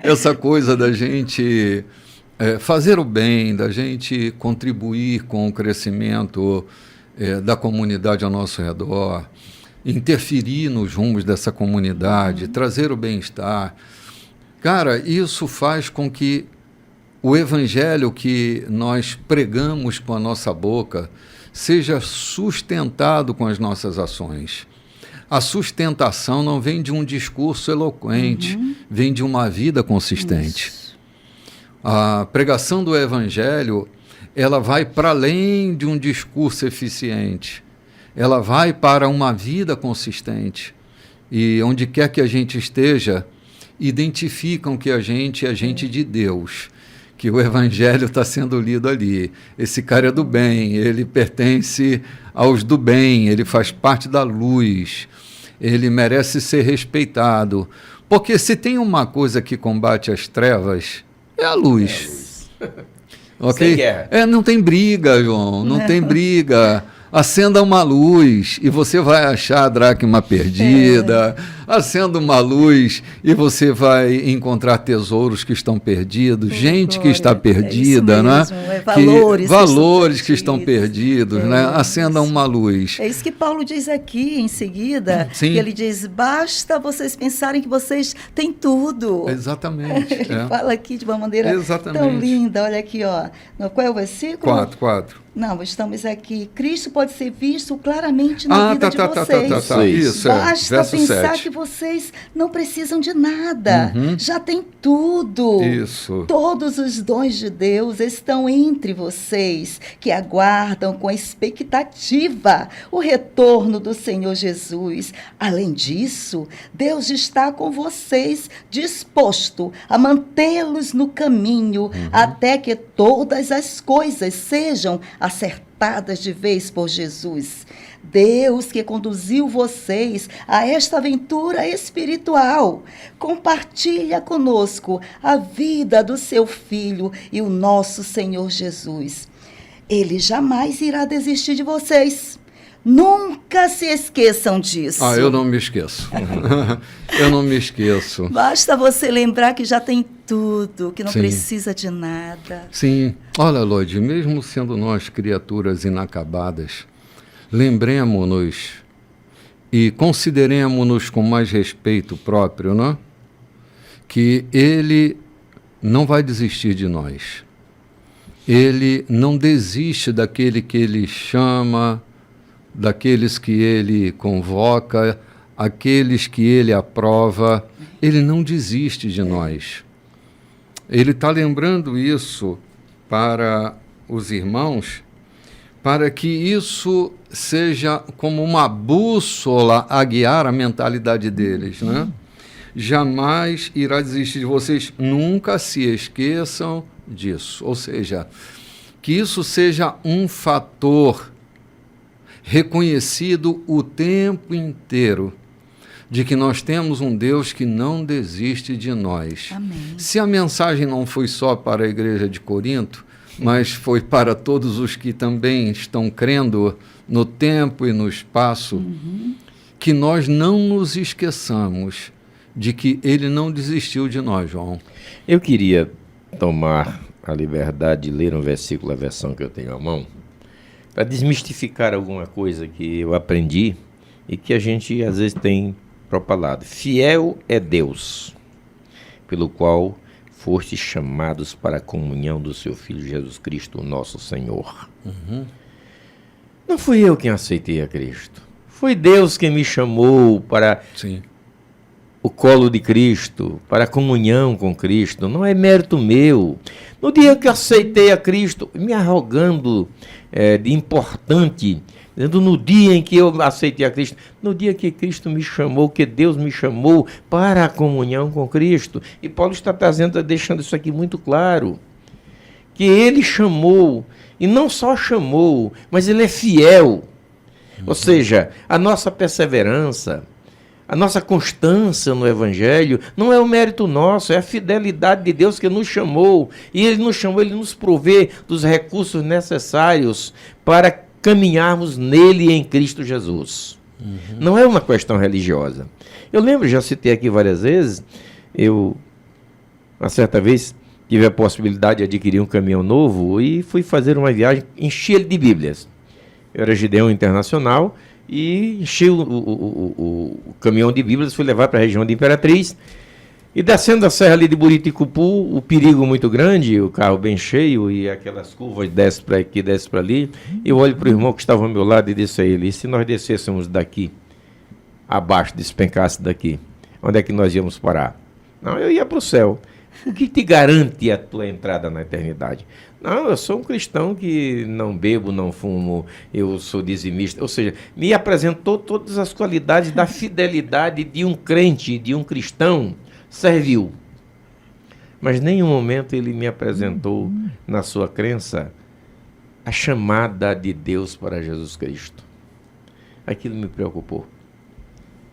Essa coisa da gente fazer o bem, da gente contribuir com o crescimento da comunidade ao nosso redor, interferir nos rumos dessa comunidade, trazer o bem-estar. Cara, isso faz com que o evangelho que nós pregamos com a nossa boca seja sustentado com as nossas ações. A sustentação não vem de um discurso eloquente, vem de uma vida consistente. Isso. A pregação do evangelho, ela vai para além de um discurso eficiente. Ela vai para uma vida consistente. E onde quer que a gente esteja, identificam que a gente é gente de Deus, que o evangelho está sendo lido ali. Esse cara é do bem, ele pertence aos do bem, ele faz parte da luz, ele merece ser respeitado. Porque se tem uma coisa que combate as trevas, é a luz. Ok? Sem guerra. Não tem briga, João, não tem briga. Acenda uma luz e você vai achar a dracma perdida. Acenda uma luz e você vai encontrar tesouros que estão perdidos, gente que está perdida, né? Valores que estão perdidos, né? Acenda uma luz. É isso que Paulo diz aqui em seguida, que ele diz: basta vocês pensarem que vocês têm tudo. Exatamente. Ele fala aqui de uma maneira tão linda. Olha aqui, ó. Qual é o versículo? 4. Não, estamos aqui. Cristo pode ser visto claramente na vida de vocês. Isso, basta pensar que vocês não precisam de nada. Já tem tudo. Isso. Todos os dons de Deus estão entre vocês, que aguardam com expectativa o retorno do Senhor Jesus. Além disso, Deus está com vocês, disposto a mantê-los no caminho até que todas as coisas sejam acertadas de vez por Jesus. Deus que conduziu vocês a esta aventura espiritual, compartilha conosco a vida do seu Filho e o nosso Senhor Jesus. Ele jamais irá desistir de vocês. Nunca se esqueçam disso. Eu não me esqueço. Eu não me esqueço. Basta você lembrar que já tem tudo, que não precisa de nada. Sim. Olha, Lodi, mesmo sendo nós criaturas inacabadas, lembremos-nos e consideremos-nos com mais respeito próprio, né? Que Ele não vai desistir de nós. Ele não desiste daquele que Ele chama, daqueles que Ele convoca, aqueles que Ele aprova. Ele não desiste de nós. Ele está lembrando isso para os irmãos, para que isso seja como uma bússola a guiar a mentalidade deles, né? Jamais irá desistir de vocês, nunca se esqueçam disso. Ou seja, que isso seja um fator reconhecido o tempo inteiro, de que nós temos um Deus que não desiste de nós. Amém. Se a mensagem não foi só para a igreja de Corinto, mas foi para todos os que também estão crendo no tempo e no espaço, que nós não nos esqueçamos de que Ele não desistiu de nós, João. Eu queria tomar a liberdade de ler um versículo, a versão que eu tenho à mão, para desmistificar alguma coisa que eu aprendi e que a gente às vezes tem propalado. Fiel é Deus, pelo qual fostes chamados para a comunhão do seu Filho Jesus Cristo, nosso Senhor. Não fui eu quem aceitei a Cristo. Foi Deus quem me chamou para o colo de Cristo, para a comunhão com Cristo. Não é mérito meu. No dia que aceitei a Cristo, me arrogando de importante, dizendo no dia em que eu aceitei a Cristo, no dia que Cristo me chamou, que Deus me chamou para a comunhão com Cristo. E Paulo está deixando isso aqui muito claro, que ele chamou, e não só chamou, mas ele é fiel. Ou seja, a nossa perseverança, a nossa constância no Evangelho não é o mérito nosso, é a fidelidade de Deus que nos chamou. E Ele nos chamou, Ele nos provê dos recursos necessários para caminharmos nele e em Cristo Jesus. Não é uma questão religiosa. Eu lembro, já citei aqui várias vezes, uma certa vez, tive a possibilidade de adquirir um caminhão novo e fui fazer uma viagem, enchi ele de Bíblias. Eu era Gideão Internacional e enchi o caminhão de Bíblias, fui levar para a região de Imperatriz. E descendo a serra ali de Buriticupu, o perigo muito grande, o carro bem cheio e aquelas curvas, desce para aqui, desce para ali. Eu olho para o irmão que estava ao meu lado e disse a ele: e se nós descêssemos daqui, abaixo, despencasse daqui, onde é que nós íamos parar? Não, eu ia para o céu. O que te garante a tua entrada na eternidade? Não, eu sou um cristão que não bebo, não fumo, eu sou dizimista. Ou seja, me apresentou todas as qualidades da fidelidade de um crente, de um cristão servil. Mas em nenhum momento ele me apresentou, na sua crença, a chamada de Deus para Jesus Cristo. Aquilo me preocupou.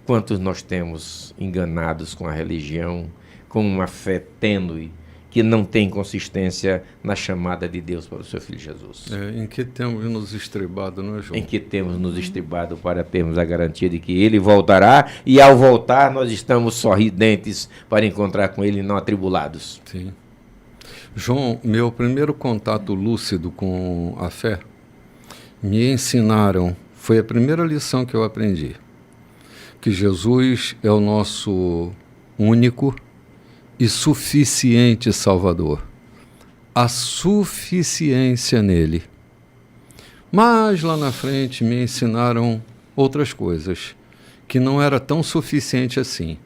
Quantos nós temos enganados com a religião, com uma fé tênue, que não tem consistência na chamada de Deus para o seu Filho Jesus. Em que temos nos estribado, não é, João? Em que temos nos estribado para termos a garantia de que Ele voltará, e ao voltar nós estamos sorridentes para encontrar com Ele, não atribulados. Sim. João, meu primeiro contato lúcido com a fé, me ensinaram, foi a primeira lição que eu aprendi, que Jesus é o nosso único e suficiente Salvador. A suficiência nele. Mas lá na frente me ensinaram outras coisas, que não era tão suficiente assim.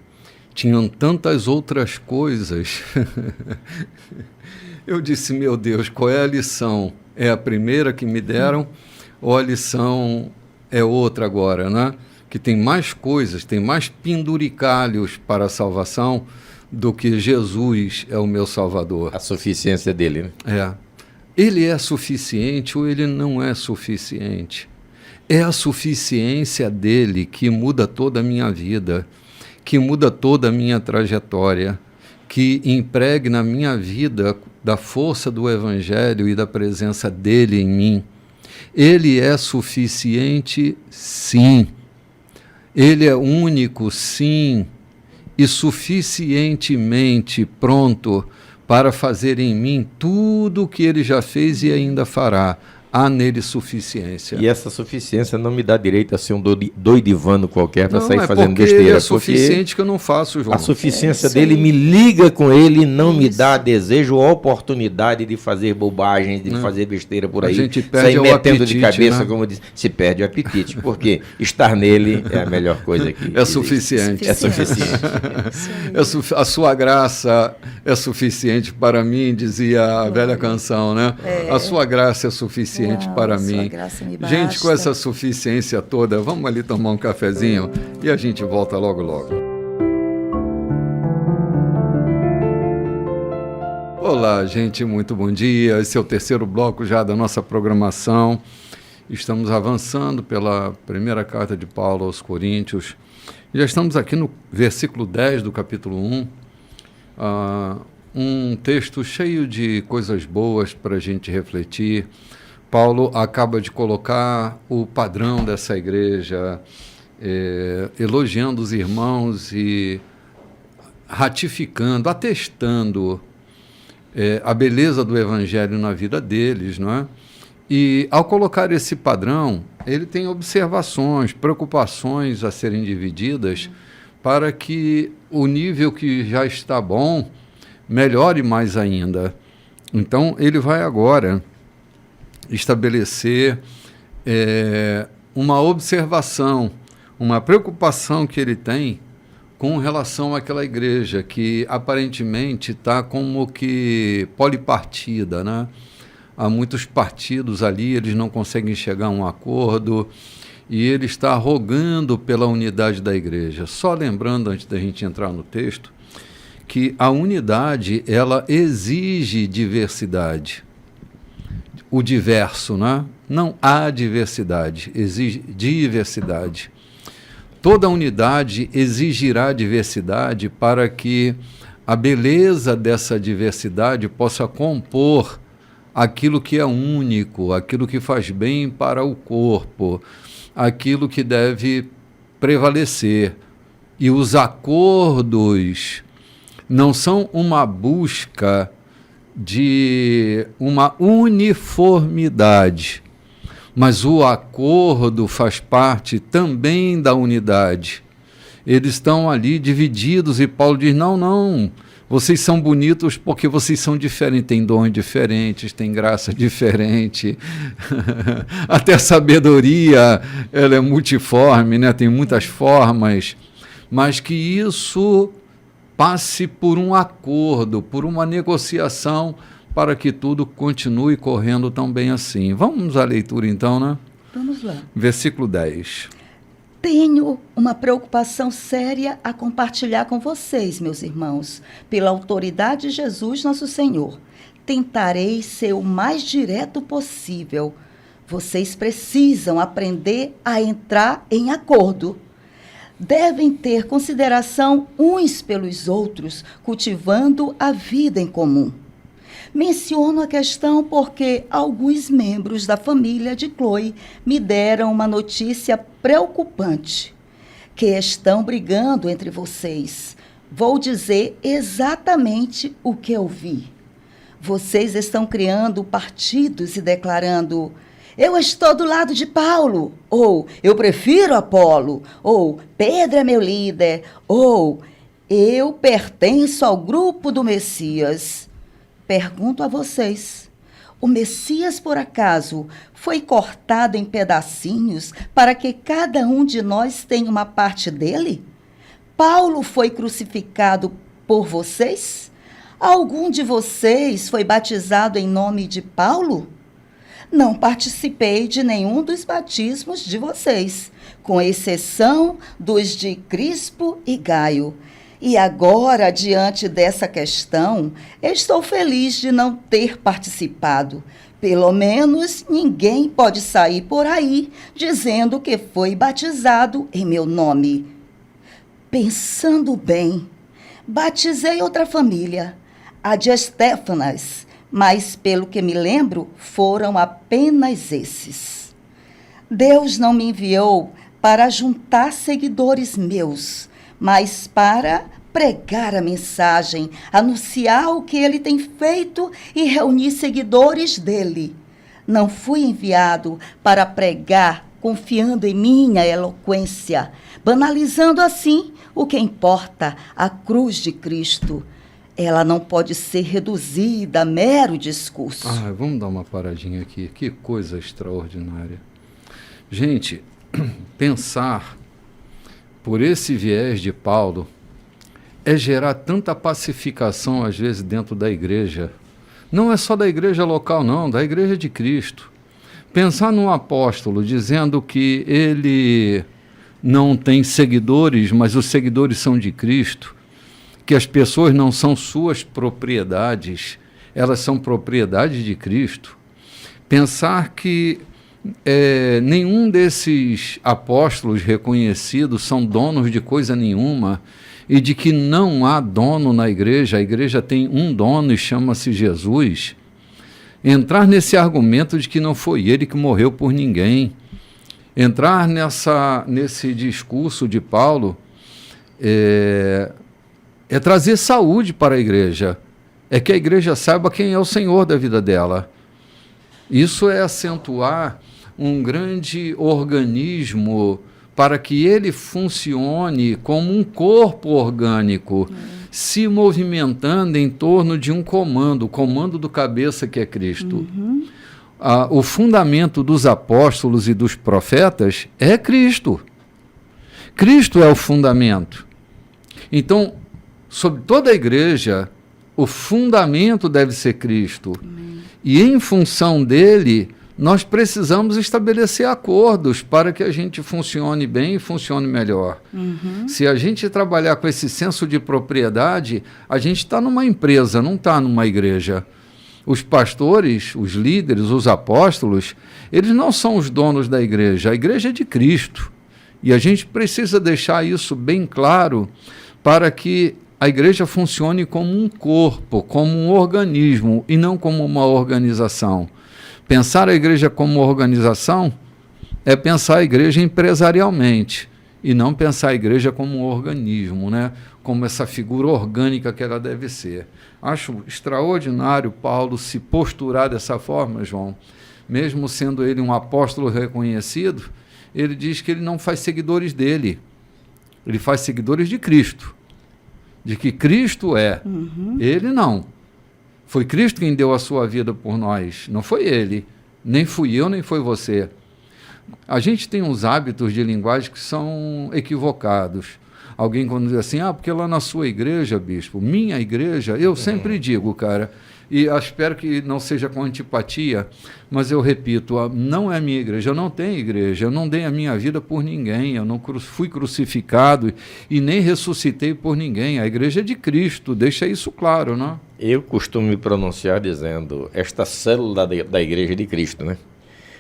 Tinham tantas outras coisas. Eu disse, meu Deus, qual é a lição? É a primeira que me deram ou a lição é outra agora, né? Que tem mais coisas, tem mais penduricalhos para a salvação do que Jesus é o meu Salvador. A suficiência dele, né? Ele é suficiente ou ele não é suficiente? É a suficiência dele que muda toda a minha vida, que muda toda a minha trajetória, que impregna na minha vida da força do Evangelho e da presença dele em mim. Ele é suficiente, sim. Ele é único, sim. E suficientemente pronto para fazer em mim tudo o que ele já fez e ainda fará. Há nele suficiência. E essa suficiência não me dá direito a ser um doidivano qualquer para sair fazendo besteira. Ele é suficiente que eu não faço, João. A suficiência dele me liga com ele e não me dá desejo ou oportunidade de fazer bobagens, de fazer besteira por aí. A gente perde sair metendo apetite, de cabeça, né? Como diz, se perde o apetite, porque estar nele é a melhor coisa que é suficiente. É suficiente. A sua graça é suficiente para mim, dizia a velha canção, né? A sua graça é suficiente para mim. Gente, com essa suficiência toda, vamos ali tomar um cafezinho e a gente volta logo, logo. Olá, gente, muito bom dia. Esse é o terceiro bloco já da nossa programação. Estamos avançando pela primeira carta de Paulo aos Coríntios. Já estamos aqui no versículo 10 do capítulo 1. Um texto cheio de coisas boas para a gente refletir. Paulo acaba de colocar o padrão dessa igreja, elogiando os irmãos e ratificando, atestando a beleza do evangelho na vida deles, não é? E, ao colocar esse padrão, ele tem observações, preocupações a serem divididas para que o nível que já está bom melhore mais ainda. Então, ele vai agora estabelecer uma observação, uma preocupação que ele tem com relação àquela igreja que aparentemente está como que polipartida, né? Há muitos partidos ali, eles não conseguem chegar a um acordo e ele está rogando pela unidade da igreja. Só lembrando, antes da gente entrar no texto, que a unidade, ela exige diversidade. O diverso, né? Não há diversidade, exige diversidade. Toda unidade exigirá diversidade para que a beleza dessa diversidade possa compor aquilo que é único, aquilo que faz bem para o corpo, aquilo que deve prevalecer. E os acordos não são uma busca de uma uniformidade, mas o acordo faz parte também da unidade. Eles estão ali divididos e Paulo diz, não, vocês são bonitos porque vocês são diferentes, têm dons diferentes, têm graça diferente, até a sabedoria ela é multiforme, né? Tem muitas formas, mas que isso passe por um acordo, por uma negociação, para que tudo continue correndo tão bem assim. Vamos à leitura então, né? Vamos lá. Versículo 10. Tenho uma preocupação séria a compartilhar com vocês, meus irmãos. Pela autoridade de Jesus, nosso Senhor, tentarei ser o mais direto possível. Vocês precisam aprender a entrar em acordo. Devem ter consideração uns pelos outros, cultivando a vida em comum. Menciono a questão porque alguns membros da família de Chloe me deram uma notícia preocupante, que estão brigando entre vocês. Vou dizer exatamente o que eu vi. Vocês estão criando partidos e declarando: eu estou do lado de Paulo, ou eu prefiro Apolo, ou Pedro é meu líder, ou eu pertenço ao grupo do Messias. Pergunto a vocês, o Messias, por acaso, foi cortado em pedacinhos para que cada um de nós tenha uma parte dele? Paulo foi crucificado por vocês? Algum de vocês foi batizado em nome de Paulo? Não participei de nenhum dos batismos de vocês, com exceção dos de Crispo e Gaio. E agora, diante dessa questão, estou feliz de não ter participado. Pelo menos ninguém pode sair por aí dizendo que foi batizado em meu nome. Pensando bem, batizei outra família, a de Estéfanas, mas, pelo que me lembro, foram apenas esses. Deus não me enviou para juntar seguidores meus, mas para pregar a mensagem, anunciar o que ele tem feito e reunir seguidores dele. Não fui enviado para pregar confiando em minha eloquência, banalizando assim o que importa, a cruz de Cristo. Ela não pode ser reduzida a mero discurso. Vamos dar uma paradinha aqui. Que coisa extraordinária. Gente, pensar por esse viés de Paulo é gerar tanta pacificação, às vezes, dentro da igreja. Não é só da igreja local, não, da igreja de Cristo. Pensar num apóstolo dizendo que ele não tem seguidores, mas os seguidores são de Cristo, que as pessoas não são suas propriedades, elas são propriedade de Cristo. Pensar que nenhum desses apóstolos reconhecidos são donos de coisa nenhuma e de que não há dono na igreja, a igreja tem um dono e chama-se Jesus. Entrar nesse argumento de que não foi ele que morreu por ninguém, entrar nesse discurso de Paulo é trazer saúde para a igreja. é que a igreja saiba quem é o Senhor da vida dela. Isso é acentuar um grande organismo para que ele funcione como um corpo orgânico, se movimentando em torno de um comando, o comando do cabeça que é Cristo. O fundamento dos apóstolos e dos profetas é Cristo. Cristo é o fundamento. Então, sobre toda a igreja, o fundamento deve ser Cristo. E em função dele, nós precisamos estabelecer acordos para que a gente funcione bem e funcione melhor. Se a gente trabalhar com esse senso de propriedade, a gente está numa empresa, não está numa igreja. Os pastores, os líderes, os apóstolos, eles não são os donos da igreja. A igreja é de Cristo. E a gente precisa deixar isso bem claro para que a igreja funcione como um corpo, como um organismo e não como uma organização. Pensar a igreja como organização é pensar a igreja empresarialmente e não pensar a igreja como um organismo, né? Como essa figura orgânica que ela deve ser. Acho extraordinário Paulo se posturar dessa forma, João. Mesmo sendo ele um apóstolo reconhecido, ele diz que ele não faz seguidores dele, ele faz seguidores de Cristo. De que Cristo é, ele não. Foi Cristo quem deu a sua vida por nós, não foi ele, nem fui eu, nem foi você. A gente tem uns hábitos de linguagem que são equivocados. Alguém quando diz assim, porque lá na sua igreja, bispo, minha igreja, eu sempre digo, cara, e espero que não seja com antipatia, mas eu repito, não é minha igreja, eu não tenho igreja, eu não dei a minha vida por ninguém, eu não fui crucificado e nem ressuscitei por ninguém, a igreja é de Cristo, deixa isso claro, não? Eu costumo me pronunciar dizendo, esta célula da igreja de Cristo, né?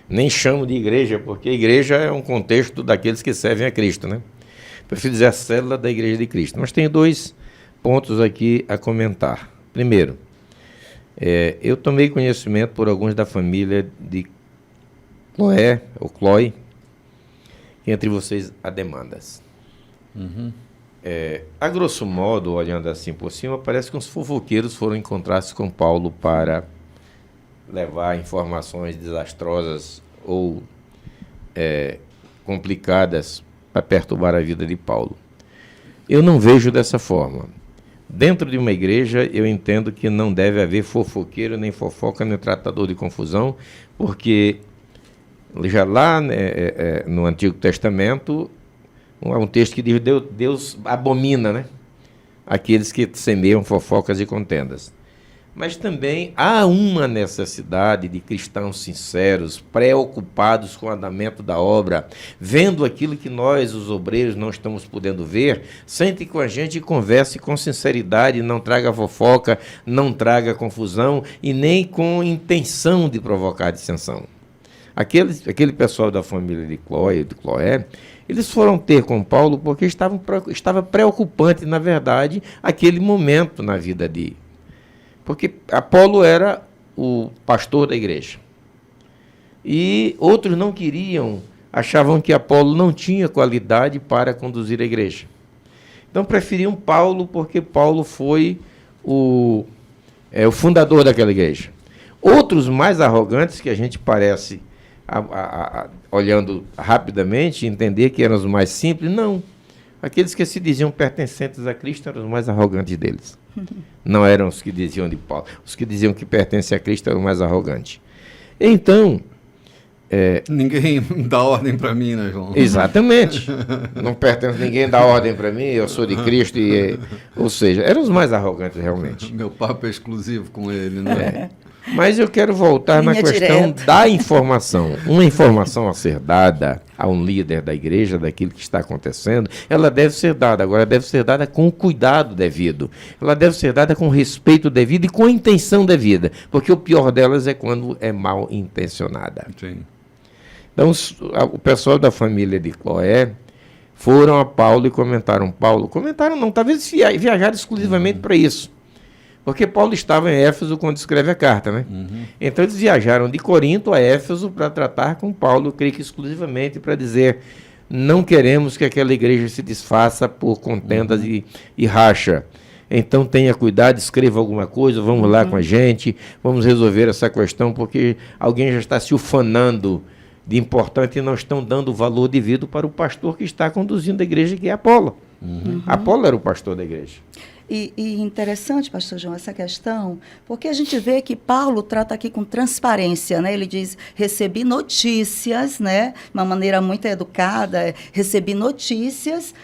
Nem chamo de igreja, porque a igreja é um contexto daqueles que servem a Cristo, né? Prefiro dizer a célula da igreja de Cristo. Mas tenho 2 pontos aqui a comentar. Primeiro, eu tomei conhecimento por alguns da família de Cloé, ou Clói, que entre vocês há demandas. A grosso modo, olhando assim por cima, parece que uns fofoqueiros foram encontrar-se com Paulo para levar informações desastrosas ou complicadas para perturbar a vida de Paulo. Eu não vejo dessa forma. Dentro de uma igreja, eu entendo que não deve haver fofoqueiro, nem fofoca, nem tratador de confusão, porque já lá no Antigo Testamento, há um texto que diz Deus abomina, né, aqueles que semeiam fofocas e contendas. Mas também há uma necessidade de cristãos sinceros, preocupados com o andamento da obra, vendo aquilo que nós, os obreiros, não estamos podendo ver, sente com a gente e converse com sinceridade, não traga fofoca, não traga confusão e nem com intenção de provocar dissensão. Aquele pessoal da família de Cloé, eles foram ter com Paulo porque estava preocupante, na verdade, aquele momento na vida de... Porque Apolo era o pastor da igreja. E outros não queriam, achavam que Apolo não tinha qualidade para conduzir a igreja. Então preferiam Paulo porque Paulo foi o fundador daquela igreja. Outros mais arrogantes, que a gente parece, olhando rapidamente, entender que eram os mais simples, não. Aqueles que se diziam pertencentes a Cristo eram os mais arrogantes deles. Não eram os que diziam de Paulo. Os que diziam que pertencem a Cristo eram os mais arrogantes. Então... ninguém dá ordem para mim, né, João? Exatamente. Não pertence ninguém dá ordem para mim, eu sou de Cristo. Ou seja, eram os mais arrogantes realmente. Meu papo é exclusivo com ele, né? Mas eu quero voltar na questão da informação. Uma informação a ser dada a um líder da igreja, daquilo que está acontecendo, ela deve ser dada. Agora, deve ser dada com o cuidado devido. Ela deve ser dada com respeito devido e com a intenção devida. Porque o pior delas é quando é mal intencionada. Sim. Então, o pessoal da família de Cloé foram a Paulo e comentaram. Comentaram não, talvez viajaram exclusivamente para isso. Porque Paulo estava em Éfeso quando escreve a carta, né? Então eles viajaram de Corinto a Éfeso para tratar com Paulo, creio que exclusivamente para dizer, não queremos que aquela igreja se desfaça por contendas e racha. então tenha cuidado, escreva alguma coisa, vamos lá com a gente, vamos resolver essa questão, porque alguém já está se ufanando de importante e não estão dando o valor devido para o pastor que está conduzindo a igreja, que é Apolo. Apolo era o pastor da igreja. E interessante, pastor João, essa questão, porque a gente vê que Paulo trata aqui com transparência, né? Ele diz, recebi notícias, né? De uma maneira muito educada, recebi notícias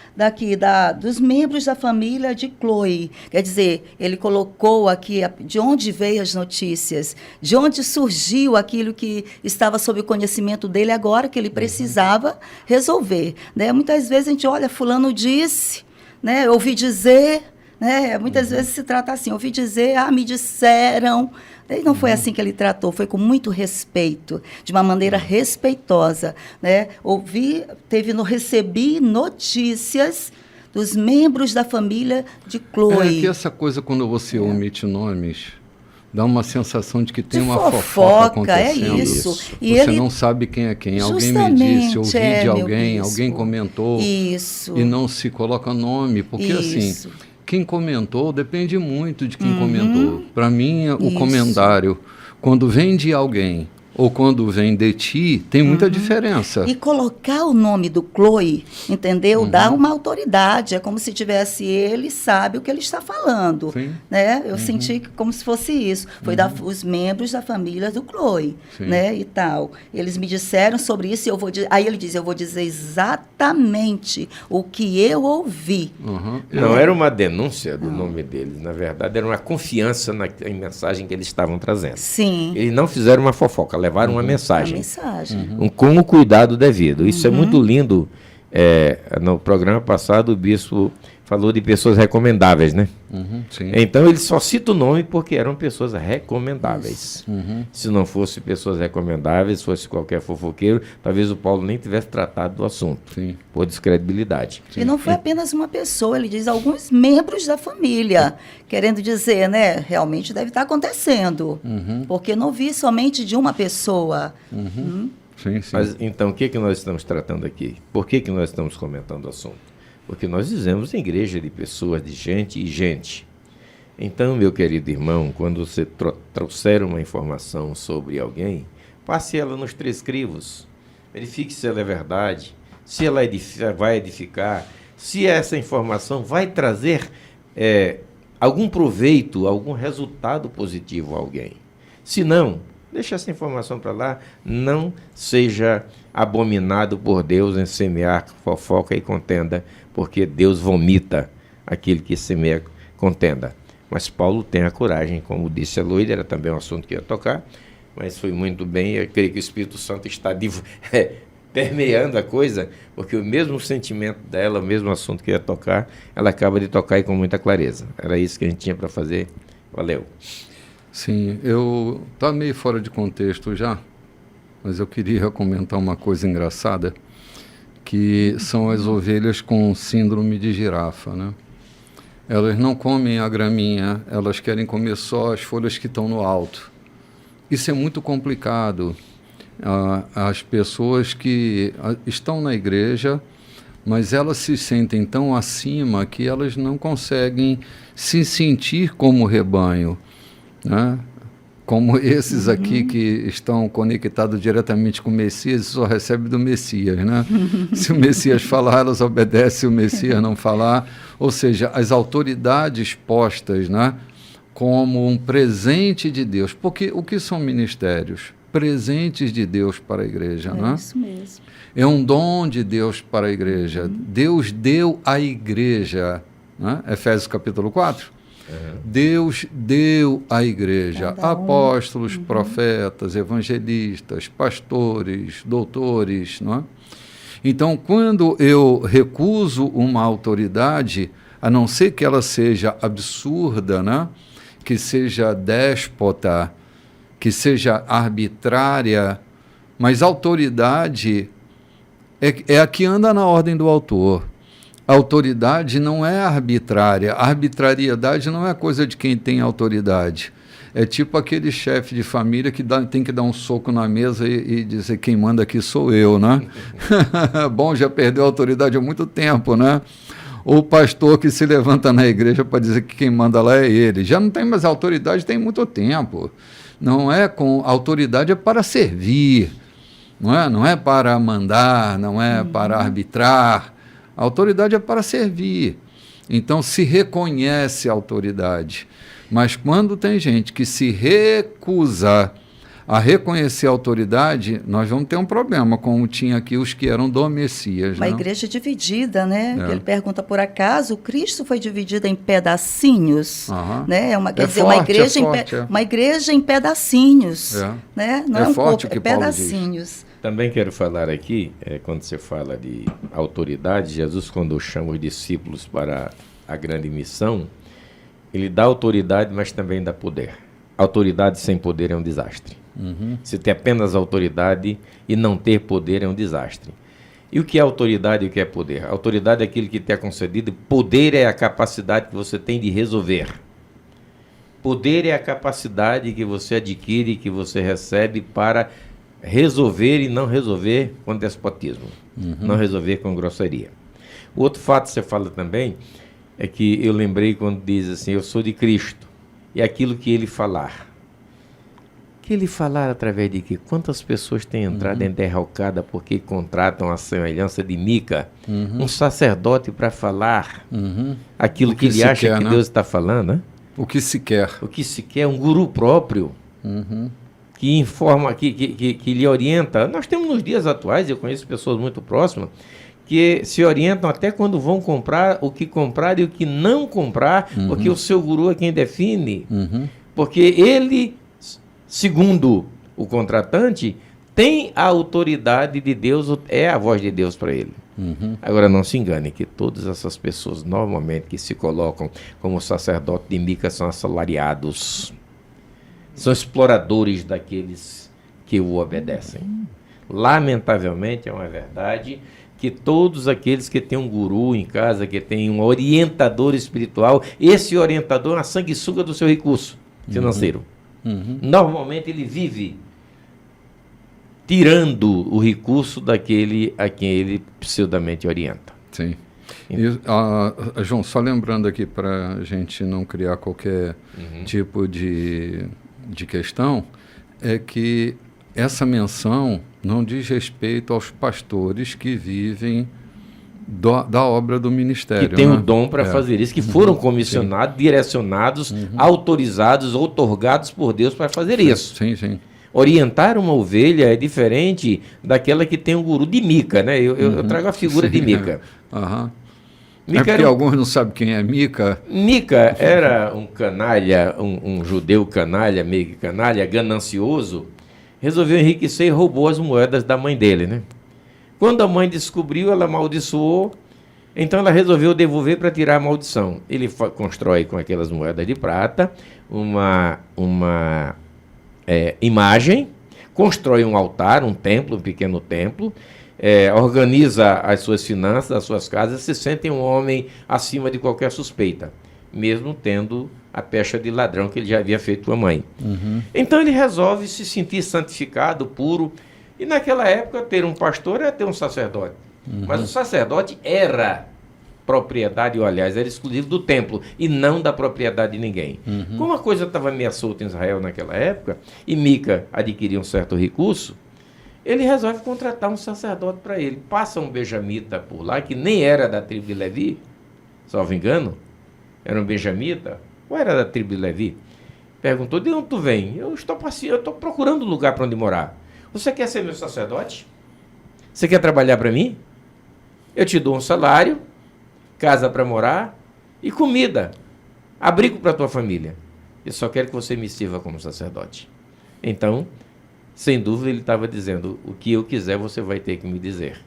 dos membros da família de Cloe. Quer dizer, ele colocou aqui de onde veio as notícias, de onde surgiu aquilo que estava sob o conhecimento dele agora, que ele precisava resolver, né? Muitas vezes a gente olha, fulano disse, né? Ouvi dizer... Muitas vezes se trata assim, ouvi dizer, me disseram. E não foi assim que ele tratou, foi com muito respeito, de uma maneira respeitosa. Né? Recebi notícias dos membros da família de Cloe. É que essa coisa, quando você omite nomes, dá uma sensação de que tem uma fofoca fofoca acontecendo. É isso. E você não sabe quem é quem. Alguém me disse, ouvi de alguém, alguém comentou. Isso. E não se coloca nome, porque assim... Quem comentou depende muito de quem comentou. Para mim, o comentário, quando vem de alguém ou quando vem de ti, tem muita diferença. E colocar o nome do Cloe, entendeu? Dá uma autoridade. É como se tivesse ele sabe o que ele está falando. Sim. Né? Eu senti como se fosse isso. Foi os membros da família do Cloe, né? E tal. Eles me disseram sobre isso e aí ele diz, eu vou dizer exatamente o que eu ouvi. Não era uma denúncia do nome deles, na verdade, era uma confiança na mensagem que eles estavam trazendo. Sim. Eles não fizeram uma fofoca, levaram uma mensagem. Com o cuidado devido. Isso é muito lindo. No programa passado, o bispo falou de pessoas recomendáveis, né? Sim. Então, ele só cita o nome porque eram pessoas recomendáveis. Se não fossem pessoas recomendáveis, fosse qualquer fofoqueiro, talvez o Paulo nem tivesse tratado do assunto, por descredibilidade. E não foi apenas uma pessoa, ele diz alguns membros da família, querendo dizer, né, realmente deve estar acontecendo, porque não vi somente de uma pessoa. Sim. Mas, então, o que nós estamos tratando aqui? Por que nós estamos comentando o assunto? Porque nós vivemos em igreja de pessoas, de gente e gente. Então, meu querido irmão, quando você trouxer uma informação sobre alguém, passe ela nos 3 crivos. Verifique se ela é verdade, se ela vai edificar, se essa informação vai trazer algum proveito, algum resultado positivo a alguém. Se não, deixa essa informação para lá, não seja abominado por Deus em semear fofoca e contenda, porque Deus vomita aquele que semeia contenda. Mas Paulo tem a coragem, como disse a Loide, era também um assunto que ia tocar, mas foi muito bem, eu creio que o Espírito Santo está permeando a coisa, porque o mesmo sentimento dela, o mesmo assunto que ia tocar, ela acaba de tocar e com muita clareza. Era isso que a gente tinha para fazer. Valeu. Sim, eu estou meio fora de contexto já, mas eu queria comentar uma coisa engraçada, que são as ovelhas com síndrome de girafa, né? Elas não comem a graminha, elas querem comer só as folhas que estão no alto. Isso é muito complicado. As pessoas que estão na igreja, mas elas se sentem tão acima que elas não conseguem se sentir como rebanho, né? Como esses aqui que estão conectados diretamente com o Messias, só recebem do Messias, né? Se o Messias falar, elas obedecem, se o Messias não falar. Ou seja, as autoridades postas, né, como um presente de Deus. Porque o que são ministérios? Presentes de Deus para a igreja, né? Isso mesmo. É um dom de Deus para a igreja. Deus deu à igreja, né? Efésios capítulo 4. Deus deu à igreja apóstolos, profetas, evangelistas, pastores, doutores, não é? Então, quando eu recuso uma autoridade, a não ser que ela seja absurda, né? Que seja déspota, que seja arbitrária, mas autoridade é a que anda na ordem do autor. A autoridade não é arbitrária. A arbitrariedade não é coisa de quem tem autoridade. É tipo aquele chefe de família que tem que dar um soco na mesa e dizer quem manda aqui sou eu, né? Bom, já perdeu a autoridade há muito tempo, né? ou o pastor que se levanta na igreja para dizer que quem manda lá é ele. Já não tem mais autoridade, tem muito tempo. Não é com autoridade, é para servir, não é para mandar, não é para arbitrar. A autoridade é para servir. Então se reconhece a autoridade. Mas quando tem gente que se recusa a reconhecer a autoridade, nós vamos ter um problema, como tinha aqui os que eram do Messias. Uma igreja dividida, né? Ele pergunta, por acaso, Cristo foi dividido em pedacinhos? Né? Quer dizer, forte, uma igreja em pedacinhos. Né? Não é um forte corpo, é pedacinhos. Também quero falar aqui, quando você fala de autoridade, Jesus, quando chama os discípulos para a grande missão, ele dá autoridade, mas também dá poder. Autoridade sem poder é um desastre. Se ter apenas autoridade e não ter poder é um desastre. E o que é autoridade e o que é poder? Autoridade é aquilo que te é concedido, poder é a capacidade que você tem de resolver. Poder é a capacidade que você adquire, que você recebe para resolver e não resolver com despotismo, não resolver com grosseria. O outro fato que você fala também é que eu lembrei quando diz assim, eu sou de Cristo, e aquilo que ele falar. Que ele falar através de quê? Quantas pessoas têm entrado em derrocada porque contratam a semelhança de Mica, um sacerdote para falar aquilo que ele acha que Deus está falando, né? O que se quer. O que se quer, um guru próprio, que informa, que lhe orienta. Nós temos nos dias atuais, eu conheço pessoas muito próximas, que se orientam até quando vão comprar, o que comprar e o que não comprar, porque o seu guru é quem define. Porque ele, segundo o contratante, tem a autoridade de Deus, é a voz de Deus para ele. Agora, não se engane que todas essas pessoas, normalmente, que se colocam como sacerdote de Mica, são assalariados. São exploradores daqueles que o obedecem. Lamentavelmente, é uma verdade que todos aqueles que têm um guru em casa, que tem um orientador espiritual, esse orientador é uma sanguessuga do seu recurso financeiro. Normalmente ele vive tirando o recurso daquele a quem ele pseudamente orienta. Sim. E, João, só lembrando aqui para a gente não criar qualquer tipo de questão, é que essa menção não diz respeito aos pastores que vivem da obra do ministério. Que tem o dom para fazer isso, que foram comissionados, direcionados, autorizados, outorgados por Deus para fazer isso. Sim. Orientar uma ovelha é diferente daquela que tem um guru de Mica, né? Eu trago a figura de Mica. Mica porque alguns não sabem quem é Mica. Mica era um canalha, um judeu canalha, meio que canalha, ganancioso, resolveu enriquecer e roubou as moedas da mãe dele, né? Quando a mãe descobriu, ela amaldiçoou, então ela resolveu devolver para tirar a maldição. Ele constrói com aquelas moedas de prata uma imagem, constrói um altar, um templo, um pequeno templo, organiza as suas finanças, as suas casas, se sente um homem acima de qualquer suspeita, mesmo tendo a pecha de ladrão que ele já havia feito com a mãe. Então ele resolve se sentir santificado, puro, e naquela época ter um pastor era ter um sacerdote. Mas o sacerdote era propriedade, ou aliás, era exclusivo do templo e não da propriedade de ninguém. Como a coisa estava meio solta em Israel naquela época, e Mica adquiria um certo recurso, ele resolve contratar um sacerdote para ele. Passa um benjamita por lá, que nem era da tribo de Levi, salvo engano, era um benjamita, ou era da tribo de Levi? Perguntou, de onde tu vem? Eu estou procurando um lugar para onde morar. Você quer ser meu sacerdote? Você quer trabalhar para mim? Eu te dou um salário, casa para morar e comida, abrigo para a tua família. Eu só quero que você me sirva como sacerdote. Então, sem dúvida, ele estava dizendo, o que eu quiser você vai ter que me dizer.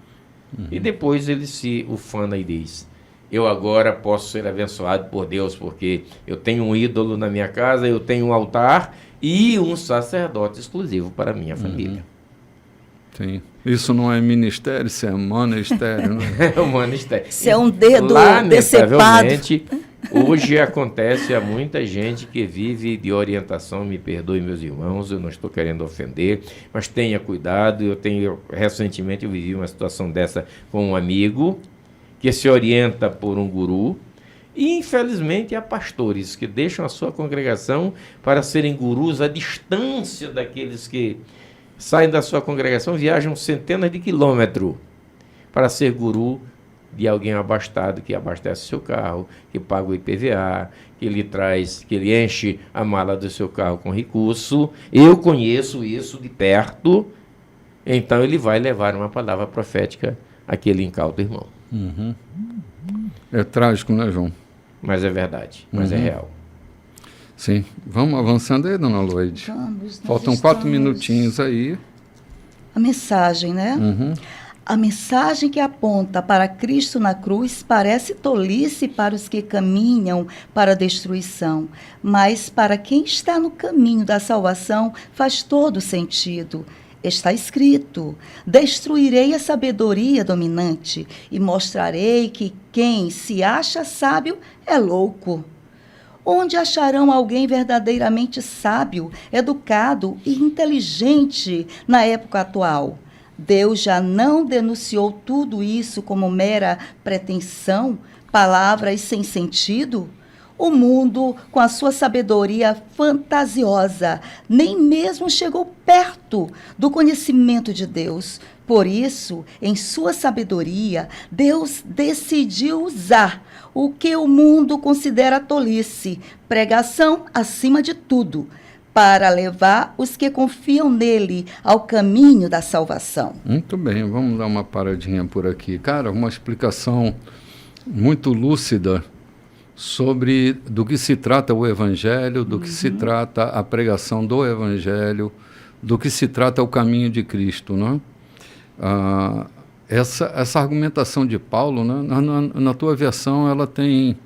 E depois ele se ufana e diz, eu agora posso ser abençoado por Deus, porque eu tenho um ídolo na minha casa, eu tenho um altar e um sacerdote exclusivo para a minha família. Sim. Isso não é ministério, isso é monastério, não é? É um monastério. Isso é um dedo lamentavelmente, hoje acontece a muita gente que vive de orientação, me perdoe meus irmãos, eu não estou querendo ofender, mas tenha cuidado, recentemente eu vivi uma situação dessa com um amigo que se orienta por um guru, e, infelizmente, há pastores que deixam a sua congregação para serem gurus à distância daqueles que saem da sua congregação, viajam centenas de quilômetros para ser guru de alguém abastado, que abastece seu carro, que paga o IPVA, que ele enche a mala do seu carro com recurso. Eu conheço isso de perto, então ele vai levar uma palavra profética àquele incauto irmão. Uhum. É trágico, né, João? Mas é verdade, mas é real. Sim. Vamos avançando aí, dona Loide. Vamos, Faltam 4 minutinhos aí. A mensagem, né? Uhum. A mensagem que aponta para Cristo na cruz parece tolice para os que caminham para a destruição, mas para quem está no caminho da salvação faz todo sentido. Está escrito: destruirei a sabedoria dominante e mostrarei que quem se acha sábio é louco. Onde acharão alguém verdadeiramente sábio, educado e inteligente na época atual? Deus já não denunciou tudo isso como mera pretensão, palavras sem sentido? O mundo, com a sua sabedoria fantasiosa, nem mesmo chegou perto do conhecimento de Deus. Por isso, em sua sabedoria, Deus decidiu usar o que o mundo considera tolice, pregação acima de tudo, para levar os que confiam nele ao caminho da salvação. Muito bem, vamos dar uma paradinha por aqui. Cara, uma explicação muito lúcida sobre do que se trata o Evangelho, do que se trata a pregação do Evangelho, do que se trata o caminho de Cristo, né? Essa argumentação de Paulo, né, na tua versão, ela tem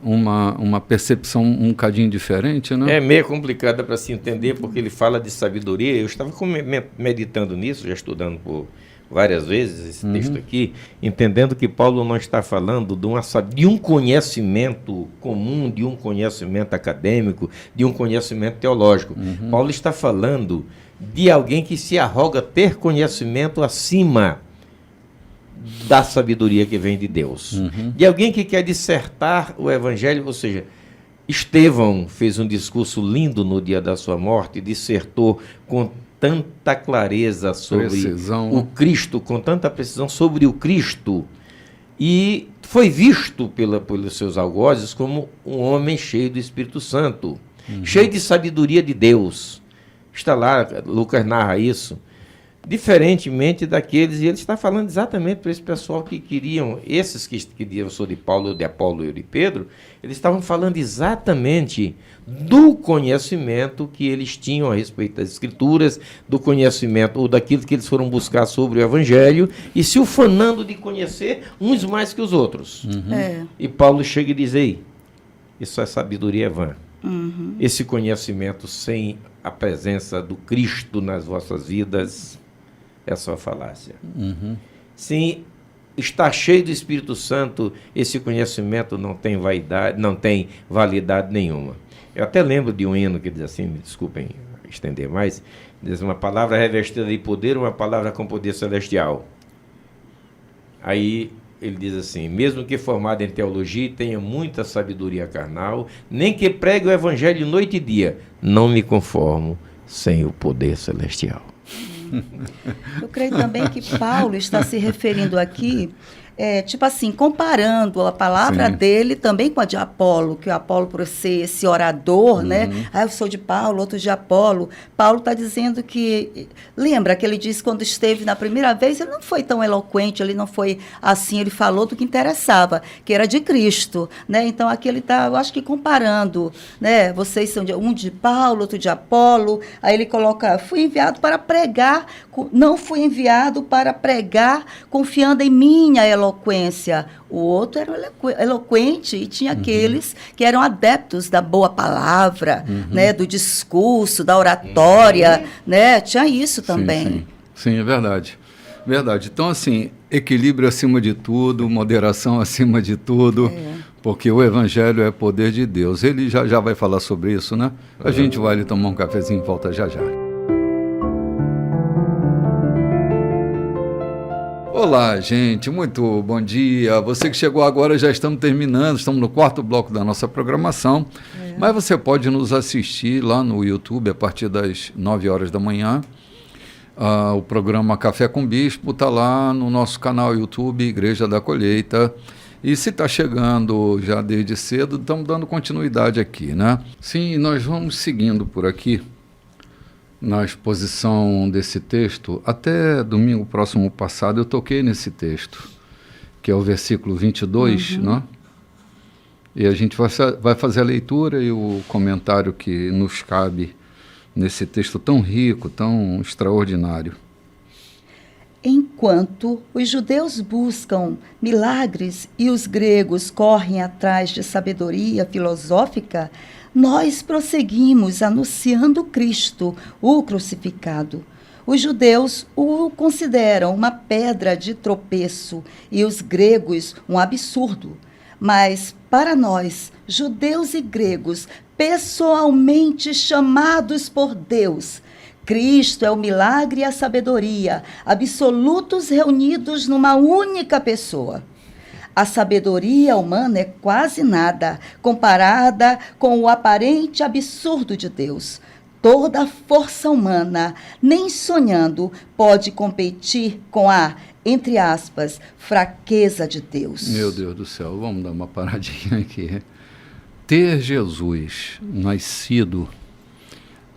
uma percepção um bocadinho diferente, né? É meio complicada para se entender, porque ele fala de sabedoria. Eu estava meditando nisso, já estudando por várias vezes esse texto aqui, entendendo que Paulo não está falando de um conhecimento comum, de um conhecimento acadêmico, de um conhecimento teológico. Paulo está falando de alguém que se arroga ter conhecimento acima da sabedoria que vem de Deus. De alguém que quer dissertar o Evangelho, ou seja, Estevão fez um discurso lindo no dia da sua morte, dissertou com tanta clareza sobre o Cristo, com tanta precisão sobre o Cristo, e foi visto pelos seus algozes como um homem cheio do Espírito Santo, cheio de sabedoria de Deus. Está lá, Lucas narra isso. Diferentemente daqueles, e ele está falando exatamente para esse pessoal que queriam, esses que diziam, sou de Paulo, de Apolo e de Pedro, eles estavam falando exatamente do conhecimento que eles tinham a respeito das Escrituras, do conhecimento, ou daquilo que eles foram buscar sobre o Evangelho, e se ufanando de conhecer uns mais que os outros. E Paulo chega e diz, ei, isso é sabedoria vã. Esse conhecimento sem a presença do Cristo nas vossas vidas é só falácia. Sim, está cheio do Espírito Santo, esse conhecimento não tem vaidade, não tem validade nenhuma. Eu até lembro de um hino que diz assim, me desculpem estender mais, diz uma palavra revestida de poder, uma palavra com poder celestial. Aí ele diz assim, mesmo que formado em teologia e tenha muita sabedoria carnal, nem que pregue o Evangelho noite e dia, não me conformo sem o poder celestial. Eu creio também que Paulo está se referindo aqui, tipo assim, comparando a palavra dele também com a de Apolo, que o Apolo, por ser esse orador, né? Eu sou de Paulo, outro de Apolo. Paulo está dizendo que... Lembra que ele disse quando esteve na primeira vez, ele não foi tão eloquente, ele não foi assim, ele falou do que interessava, que era de Cristo, né? Então, aqui ele está, eu acho que comparando, né? Vocês são um de Paulo, outro de Apolo. Aí ele coloca, fui enviado para pregar, não fui enviado para pregar confiando em minha eloquência. O outro era eloquente e tinha aqueles que eram adeptos da boa palavra, né, do discurso, da oratória, né? Tinha isso também. Sim, é verdade. Verdade. Então, assim, equilíbrio acima de tudo, moderação acima de tudo, porque o Evangelho é poder de Deus. Ele já vai falar sobre isso, né? A gente vai ali tomar um cafezinho e volta já já. Olá, gente, muito bom dia. Você que chegou agora, já estamos terminando, estamos no quarto bloco da nossa programação, mas você pode nos assistir lá no YouTube a partir das 9 horas da manhã. O programa Café com Bispo está lá no nosso canal YouTube, Igreja da Colheita. E se está chegando já desde cedo, estamos dando continuidade aqui, né? Sim, nós vamos seguindo por aqui na exposição desse texto. Até domingo próximo passado eu toquei nesse texto, que é o versículo 22, né? E a gente vai fazer a leitura e o comentário que nos cabe nesse texto tão rico, tão extraordinário. Enquanto os judeus buscam milagres e os gregos correm atrás de sabedoria filosófica, nós prosseguimos anunciando Cristo, o crucificado. Os judeus o consideram uma pedra de tropeço e os gregos um absurdo. Mas para nós, judeus e gregos, pessoalmente chamados por Deus, Cristo é o milagre e a sabedoria, absolutos reunidos numa única pessoa. A sabedoria humana é quase nada, comparada com o aparente absurdo de Deus. Toda a força humana, nem sonhando, pode competir com a, entre aspas, fraqueza de Deus. Meu Deus do céu, vamos dar uma paradinha aqui. Ter Jesus nascido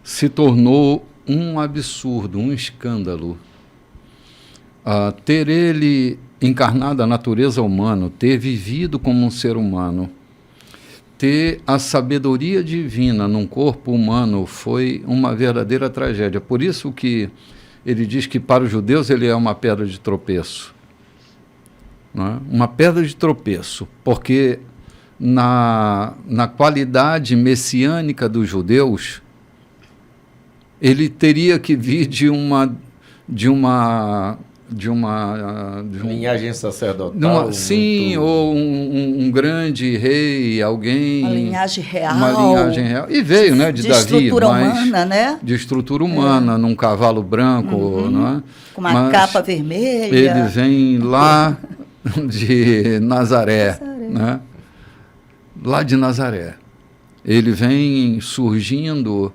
se tornou um absurdo, um escândalo. Ter ele encarnado a natureza humana, ter vivido como um ser humano, ter a sabedoria divina num corpo humano foi uma verdadeira tragédia. Por isso que ele diz que para os judeus ele é uma pedra de tropeço. Não é? Uma pedra de tropeço, porque na qualidade messiânica dos judeus, ele teria que vir de uma linhagem sacerdotal. Sim, ou um grande rei, alguém. Uma linhagem real. Uma linhagem real. E veio, né, de Davi. Estrutura humana, né? De estrutura humana, num cavalo branco, não é? Com uma capa vermelha. Ele vem lá de Nazaré, né? Lá de Nazaré. Ele vem surgindo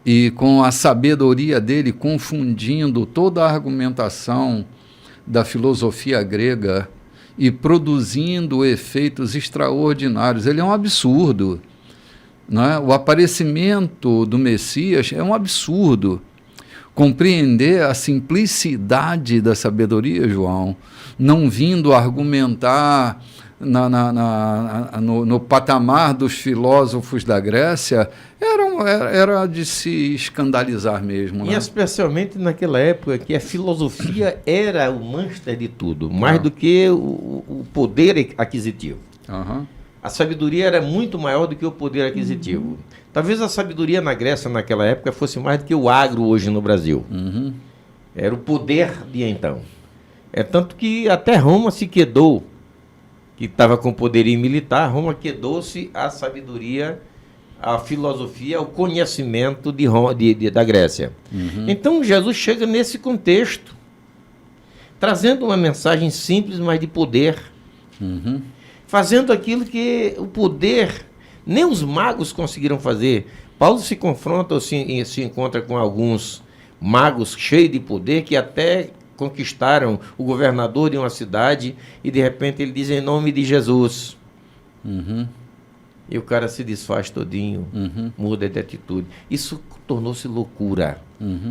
e com a sabedoria dele confundindo toda a argumentação da filosofia grega e produzindo efeitos extraordinários. Ele é um absurdo, não é? O aparecimento do Messias é um absurdo. Compreender a simplicidade da sabedoria, João, não vindo argumentar no patamar dos filósofos da Grécia, era de se escandalizar mesmo. E né? especialmente naquela época que a filosofia era o Manchester de tudo, mais do que o poder aquisitivo. A sabedoria era muito maior do que o poder aquisitivo. Talvez a sabedoria na Grécia naquela época fosse mais do que o agro hoje no Brasil. Era o poder de então. É tanto que até Roma se quedou, que estava com poderio militar, Roma quedou-se a sabedoria, a filosofia, o conhecimento da Grécia. Então Jesus chega nesse contexto, trazendo uma mensagem simples, mas de poder, fazendo aquilo que o poder, nem os magos conseguiram fazer. Paulo se confronta ou se encontra com alguns magos cheios de poder que até conquistaram o governador de uma cidade e de repente ele diz em nome de Jesus. E o cara se desfaz todinho, muda de atitude. Isso tornou-se loucura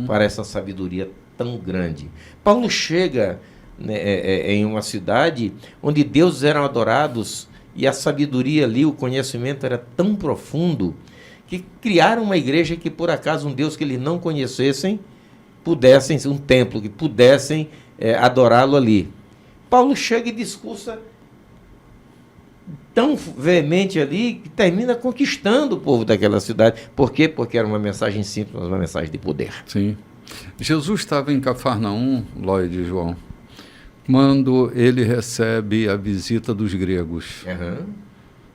para essa sabedoria tão grande. Paulo chega em uma cidade onde deuses eram adorados e a sabedoria ali, o conhecimento era tão profundo que criaram uma igreja que por acaso um Deus que eles não conhecessem pudessem, um templo, que pudessem adorá-lo ali. Paulo chega e discursa tão veemente ali que termina conquistando o povo daquela cidade. Por quê? Porque era uma mensagem simples, mas uma mensagem de poder. Sim. Jesus estava em Cafarnaum, Lloyd e João, quando ele recebe a visita dos gregos,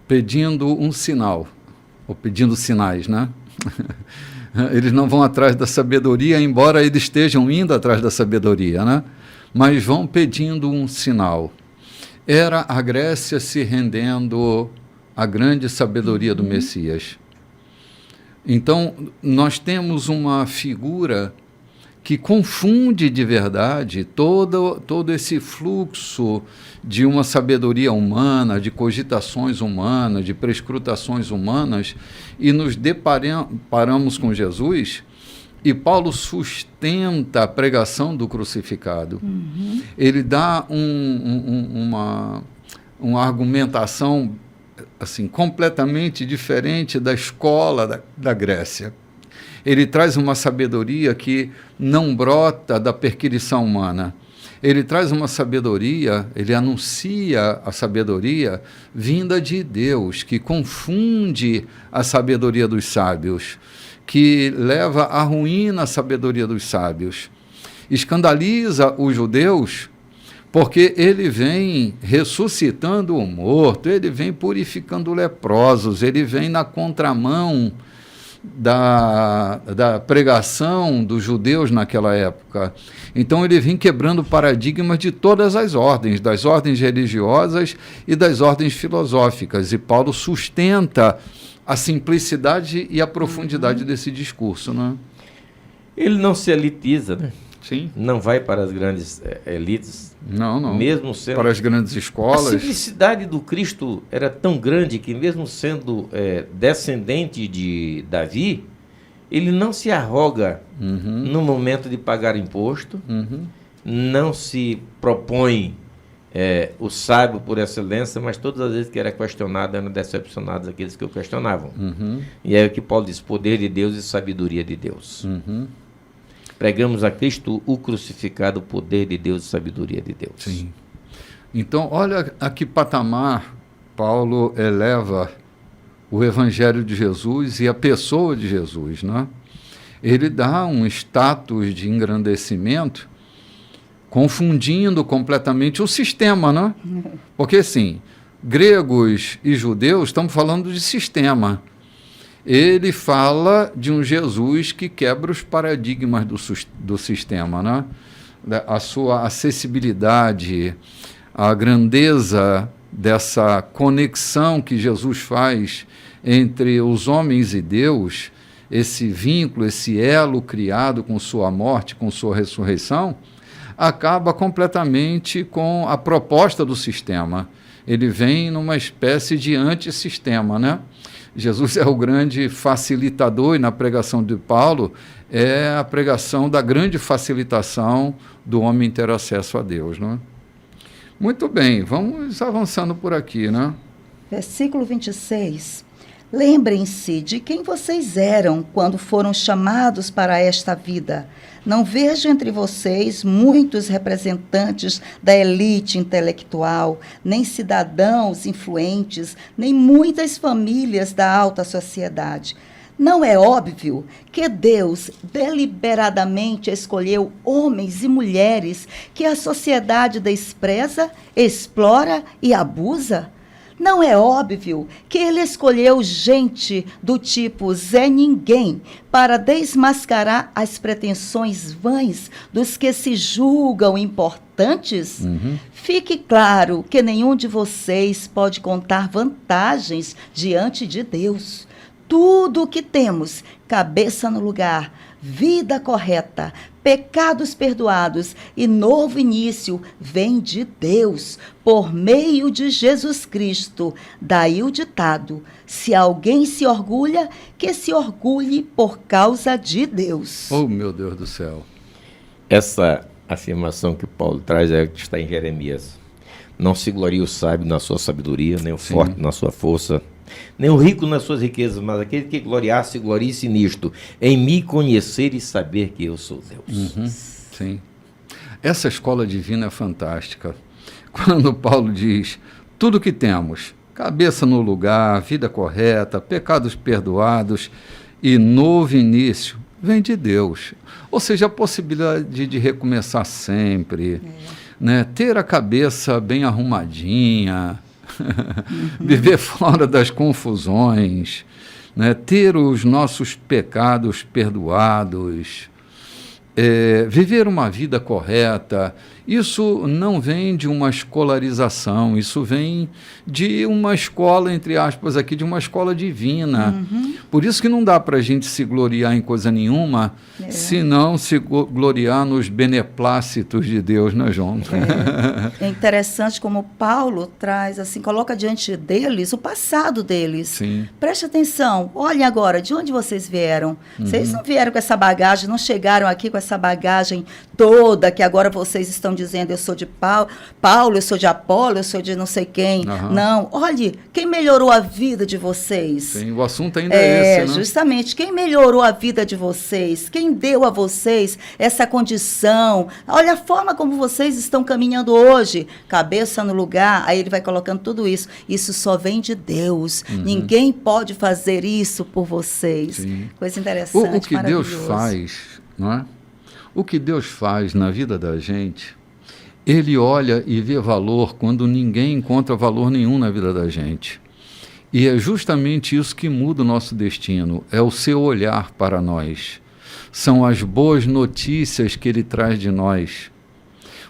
pedindo um sinal, ou pedindo sinais, né? Eles não vão atrás da sabedoria, embora eles estejam indo atrás da sabedoria, né? mas vão pedindo um sinal. Era a Grécia se rendendo à grande sabedoria do Messias. Então, nós temos uma figura que confunde de verdade todo esse fluxo de uma sabedoria humana, de cogitações humanas, de prescrutações humanas, e nos deparamos com Jesus, e Paulo sustenta a pregação do crucificado. Ele dá uma argumentação assim, completamente diferente da escola da Grécia. Ele traz uma sabedoria que não brota da perquisição humana. Ele traz uma sabedoria, ele anuncia a sabedoria vinda de Deus, que confunde a sabedoria dos sábios, que leva à ruína a sabedoria dos sábios. Escandaliza os judeus, porque ele vem ressuscitando o morto, ele vem purificando leprosos, ele vem na contramão da pregação dos judeus naquela época. Então ele vem quebrando paradigmas de todas as ordens, das ordens religiosas e das ordens filosóficas, e Paulo sustenta a simplicidade e a profundidade desse discurso, né? Ele não se elitiza, né? Sim. Não vai para as grandes elites. Não. Mesmo sendo... Para as grandes escolas. A simplicidade do Cristo era tão grande que, mesmo sendo descendente de Davi, ele não se arroga no momento de pagar imposto, não se propõe o sábio por excelência, mas todas as vezes que era questionado, eram decepcionados aqueles que o questionavam. E é o que Paulo diz: poder de Deus e sabedoria de Deus. Pregamos a Cristo o crucificado, o poder de Deus e sabedoria de Deus. Sim. Então, olha a que patamar Paulo eleva o Evangelho de Jesus e a pessoa de Jesus, né? Ele dá um status de engrandecimento, confundindo completamente o sistema, né? Porque, assim, gregos e judeus, estamos falando de sistema. Ele fala de um Jesus que quebra os paradigmas do sistema, né? A sua acessibilidade, a grandeza dessa conexão que Jesus faz entre os homens e Deus, esse vínculo, esse elo criado com sua morte, com sua ressurreição, acaba completamente com a proposta do sistema. Ele vem numa espécie de antissistema, né? Jesus é o grande facilitador, e na pregação de Paulo é a pregação da grande facilitação do homem ter acesso a Deus, né? Muito bem, vamos avançando por aqui, né? Versículo 26. Lembrem-se de quem vocês eram quando foram chamados para esta vida. Não vejo entre vocês muitos representantes da elite intelectual, nem cidadãos influentes, nem muitas famílias da alta sociedade. Não é óbvio que Deus deliberadamente escolheu homens e mulheres que a sociedade despreza, explora e abusa? Não é óbvio que ele escolheu gente do tipo Zé Ninguém para desmascarar as pretensões vãs dos que se julgam importantes? Fique claro que nenhum de vocês pode contar vantagens diante de Deus. Tudo o que temos, cabeça no lugar, vida correta, pecados perdoados e novo início, vem de Deus, por meio de Jesus Cristo. Daí o ditado: se alguém se orgulha, que se orgulhe por causa de Deus. Oh, meu Deus do céu. Essa afirmação que Paulo traz é que está em Jeremias. Não se glorie o sábio na sua sabedoria, nem o forte na sua força, nem o rico nas suas riquezas, mas aquele que gloriasse, glorie-se nisto, em me conhecer e saber que eu sou Deus. Sim. Essa escola divina é fantástica. Quando Paulo diz, tudo que temos, cabeça no lugar, vida correta, pecados perdoados e novo início, vem de Deus. Ou seja, a possibilidade de recomeçar sempre, né? Ter a cabeça bem arrumadinha, viver fora das confusões, né? Ter os nossos pecados perdoados, viver uma vida correta Isso não vem de uma escolarização, isso vem de uma escola, entre aspas, aqui, de uma escola divina. Por isso que não dá para a gente se gloriar em coisa nenhuma, senão se gloriar nos beneplácitos de Deus, né, João? É interessante como Paulo traz, assim, coloca diante deles o passado deles. Sim. Preste atenção, olhem agora, de onde vocês vieram? Vocês não vieram com essa bagagem, não chegaram aqui com essa bagagem toda, que agora vocês estão dizendo, eu sou de Paulo, eu sou de Apolo, eu sou de não sei quem. Não, olhe, quem melhorou a vida de vocês? Sim, o assunto ainda é esse, né? Justamente, quem melhorou a vida de vocês? Quem deu a vocês essa condição? Olha a forma como vocês estão caminhando hoje, cabeça no lugar, aí ele vai colocando tudo isso. Isso só vem de Deus. Ninguém pode fazer isso por vocês. Sim. Coisa interessante, o que Deus maravilhoso. faz, não é? O que Deus faz na vida da gente, Ele olha e vê valor quando ninguém encontra valor nenhum na vida da gente. E é justamente isso que muda o nosso destino, é o seu olhar para nós. São as boas notícias que Ele traz de nós.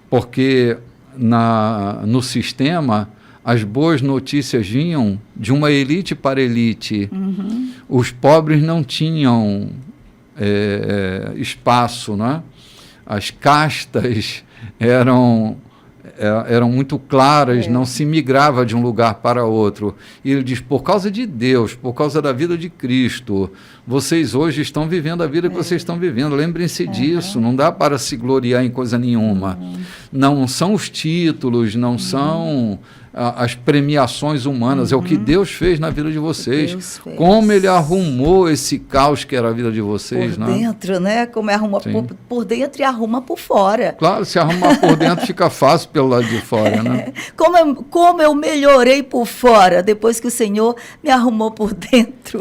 Porque no sistema, as boas notícias vinham de uma elite para elite. Os pobres não tinham espaço, né? As castas eram muito claras, não se migrava de um lugar para outro. E ele diz, por causa de Deus, por causa da vida de Cristo, vocês hoje estão vivendo a vida que vocês estão vivendo. Lembrem-se disso, não dá para se gloriar em coisa nenhuma. Não são os títulos, não são as premiações humanas, é o que Deus fez na vida de vocês. Como Ele arrumou esse caos que era a vida de vocês. Por dentro, né? Como arruma por dentro e arruma por fora. Claro, se arrumar por dentro fica fácil pelo lado de fora, né? Como eu melhorei por fora, depois que o Senhor me arrumou por dentro.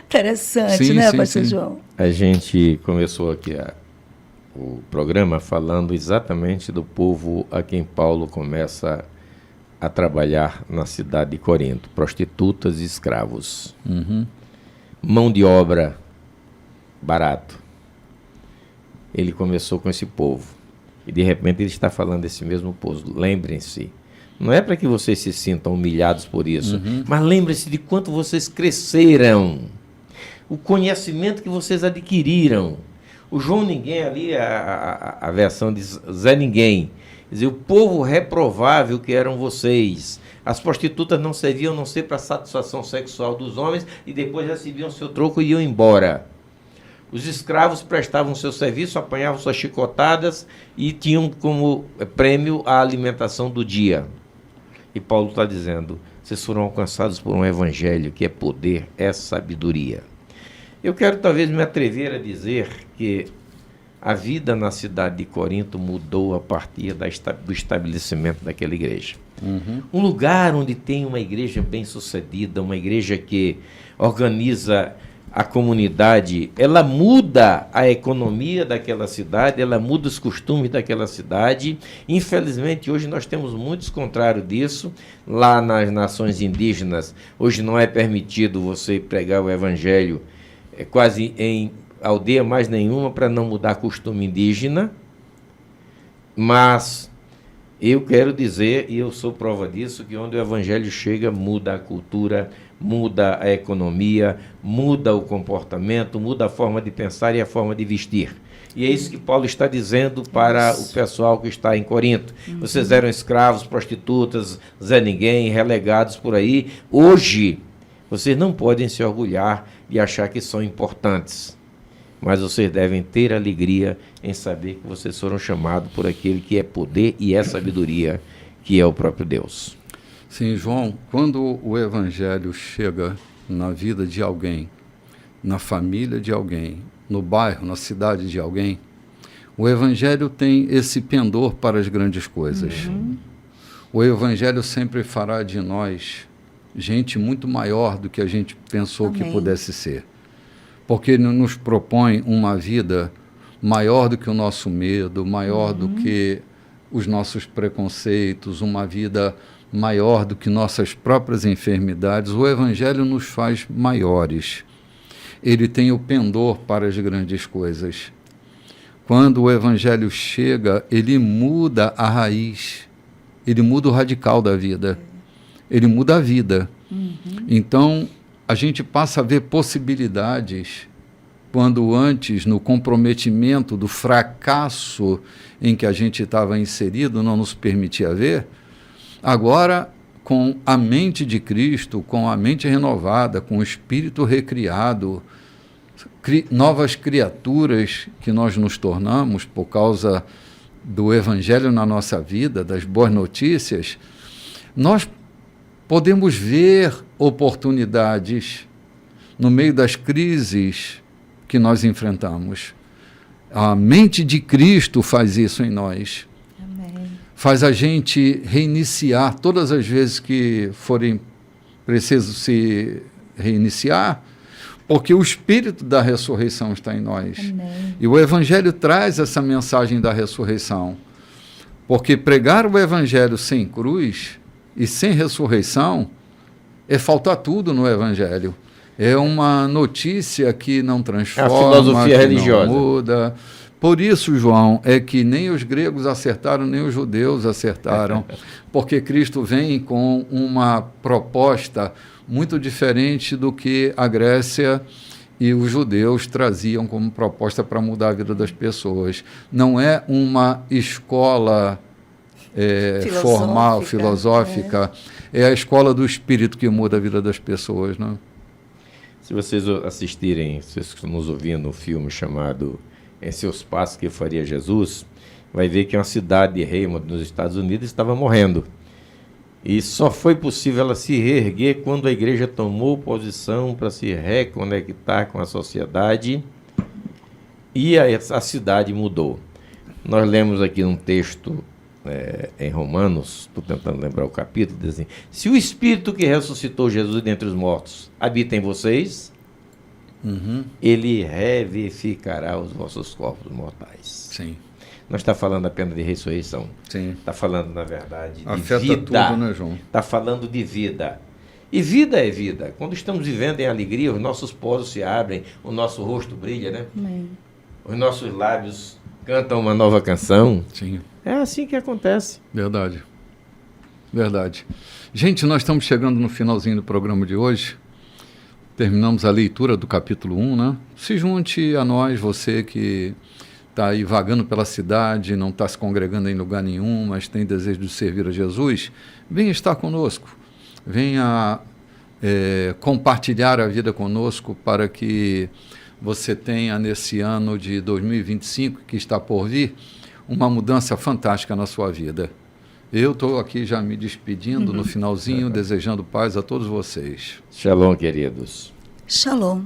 Interessante, né, Pastor João? A gente começou aqui o programa falando exatamente do povo a quem Paulo começa a trabalhar na cidade de Corinto, prostitutas e escravos. Mão de obra barato. Ele começou com esse povo. E de repente ele está falando desse mesmo povo. Lembrem-se, não é para que vocês se sintam humilhados por isso, mas lembrem-se de quanto vocês cresceram, o conhecimento que vocês adquiriram. O João Ninguém ali, a versão de Zé Ninguém, quer dizer, o povo reprovável que eram vocês. As prostitutas não serviam a não ser para a satisfação sexual dos homens e depois recebiam seu troco e iam embora. Os escravos prestavam seu serviço, apanhavam suas chicotadas e tinham como prêmio a alimentação do dia. E Paulo está dizendo, vocês foram alcançados por um evangelho que é poder, é sabedoria. Eu quero talvez me atrever a dizer que a vida na cidade de Corinto mudou a partir do estabelecimento daquela igreja. Um lugar onde tem uma igreja bem-sucedida, uma igreja que organiza a comunidade, ela muda a economia daquela cidade, ela muda os costumes daquela cidade. Infelizmente, hoje nós temos muitos contrários disso. Lá nas nações indígenas, hoje não é permitido você pregar o evangelho quase em aldeia mais nenhuma para não mudar costume indígena, mas eu quero dizer, e eu sou prova disso, que onde o evangelho chega, muda a cultura, muda a economia, muda o comportamento, muda a forma de pensar e a forma de vestir. E é isso que Paulo está dizendo para o pessoal que está em Corinto. Vocês eram escravos, prostitutas, Zé Ninguém, relegados por aí. Hoje, vocês não podem se orgulhar de achar que são importantes. Mas vocês devem ter alegria em saber que vocês foram chamados por aquele que é poder e é sabedoria, que é o próprio Deus. Sim, João, quando o evangelho chega na vida de alguém, na família de alguém, no bairro, na cidade de alguém, o evangelho tem esse pendor para as grandes coisas. O evangelho sempre fará de nós gente muito maior do que a gente pensou que pudesse ser. Porque ele nos propõe uma vida maior do que o nosso medo, maior do que os nossos preconceitos, uma vida maior do que nossas próprias enfermidades. O evangelho nos faz maiores. Ele tem o pendor para as grandes coisas. quando o Evangelho chega, ele muda a raiz, ele muda o radical da vida, ele muda a vida. Então, a gente passa a ver possibilidades quando antes, no comprometimento do fracasso em que a gente estava inserido, não nos permitia ver. Agora, com a mente de Cristo, com a mente renovada, com o espírito recriado, novas criaturas que nós nos tornamos por causa do Evangelho na nossa vida, das boas notícias, nós podemos ver oportunidades no meio das crises que nós enfrentamos. A mente de Cristo faz isso em nós. Amém. Faz a gente reiniciar todas as vezes que forem preciso se reiniciar, porque o Espírito da ressurreição está em nós. Amém. E o Evangelho traz essa mensagem da ressurreição. Porque pregar o Evangelho sem cruz e sem ressurreição é faltar tudo no Evangelho. É uma notícia que não transforma, a filosofia religiosa. Não muda. Por isso, João, é que nem os gregos acertaram, nem os judeus acertaram, porque Cristo vem com uma proposta muito diferente do que a Grécia e os judeus traziam como proposta para mudar a vida das pessoas. Não é uma escola formal, filosófica, é a escola do Espírito que muda a vida das pessoas, né? Se vocês assistirem, vocês que estão nos ouvindo, um filme chamado Em Seus Passos que Faria Jesus, vai ver que uma cidade de Raymond, nos Estados Unidos, estava morrendo. E só foi possível ela se reerguer quando a igreja tomou posição para se reconectar com a sociedade e a cidade mudou. Nós lemos aqui um texto em Romanos, estou tentando lembrar o capítulo, diz assim: se o Espírito que ressuscitou Jesus dentre os mortos habita em vocês, ele revivificará os vossos corpos mortais. Sim. Não está falando apenas de ressurreição. Sim. Está falando, na verdade, de afeta vida. Tudo, né, João? Está falando de vida. E vida é vida. Quando estamos vivendo em alegria, os nossos poros se abrem, o nosso rosto brilha, né? Amém. Os nossos lábios cantam uma nova canção. Sim. É assim que acontece. Verdade. Verdade. Gente, nós estamos chegando no finalzinho do programa de hoje. Terminamos a leitura do capítulo 1, né? Se junte a nós, você que está aí vagando pela cidade, não está se congregando em lugar nenhum, mas tem desejo de servir a Jesus, venha estar conosco. Venha compartilhar a vida conosco para que você tenha, nesse ano de 2025, que está por vir, uma mudança fantástica na sua vida. Eu estou aqui já me despedindo no finalzinho, desejando paz a todos vocês. Shalom, queridos. Shalom.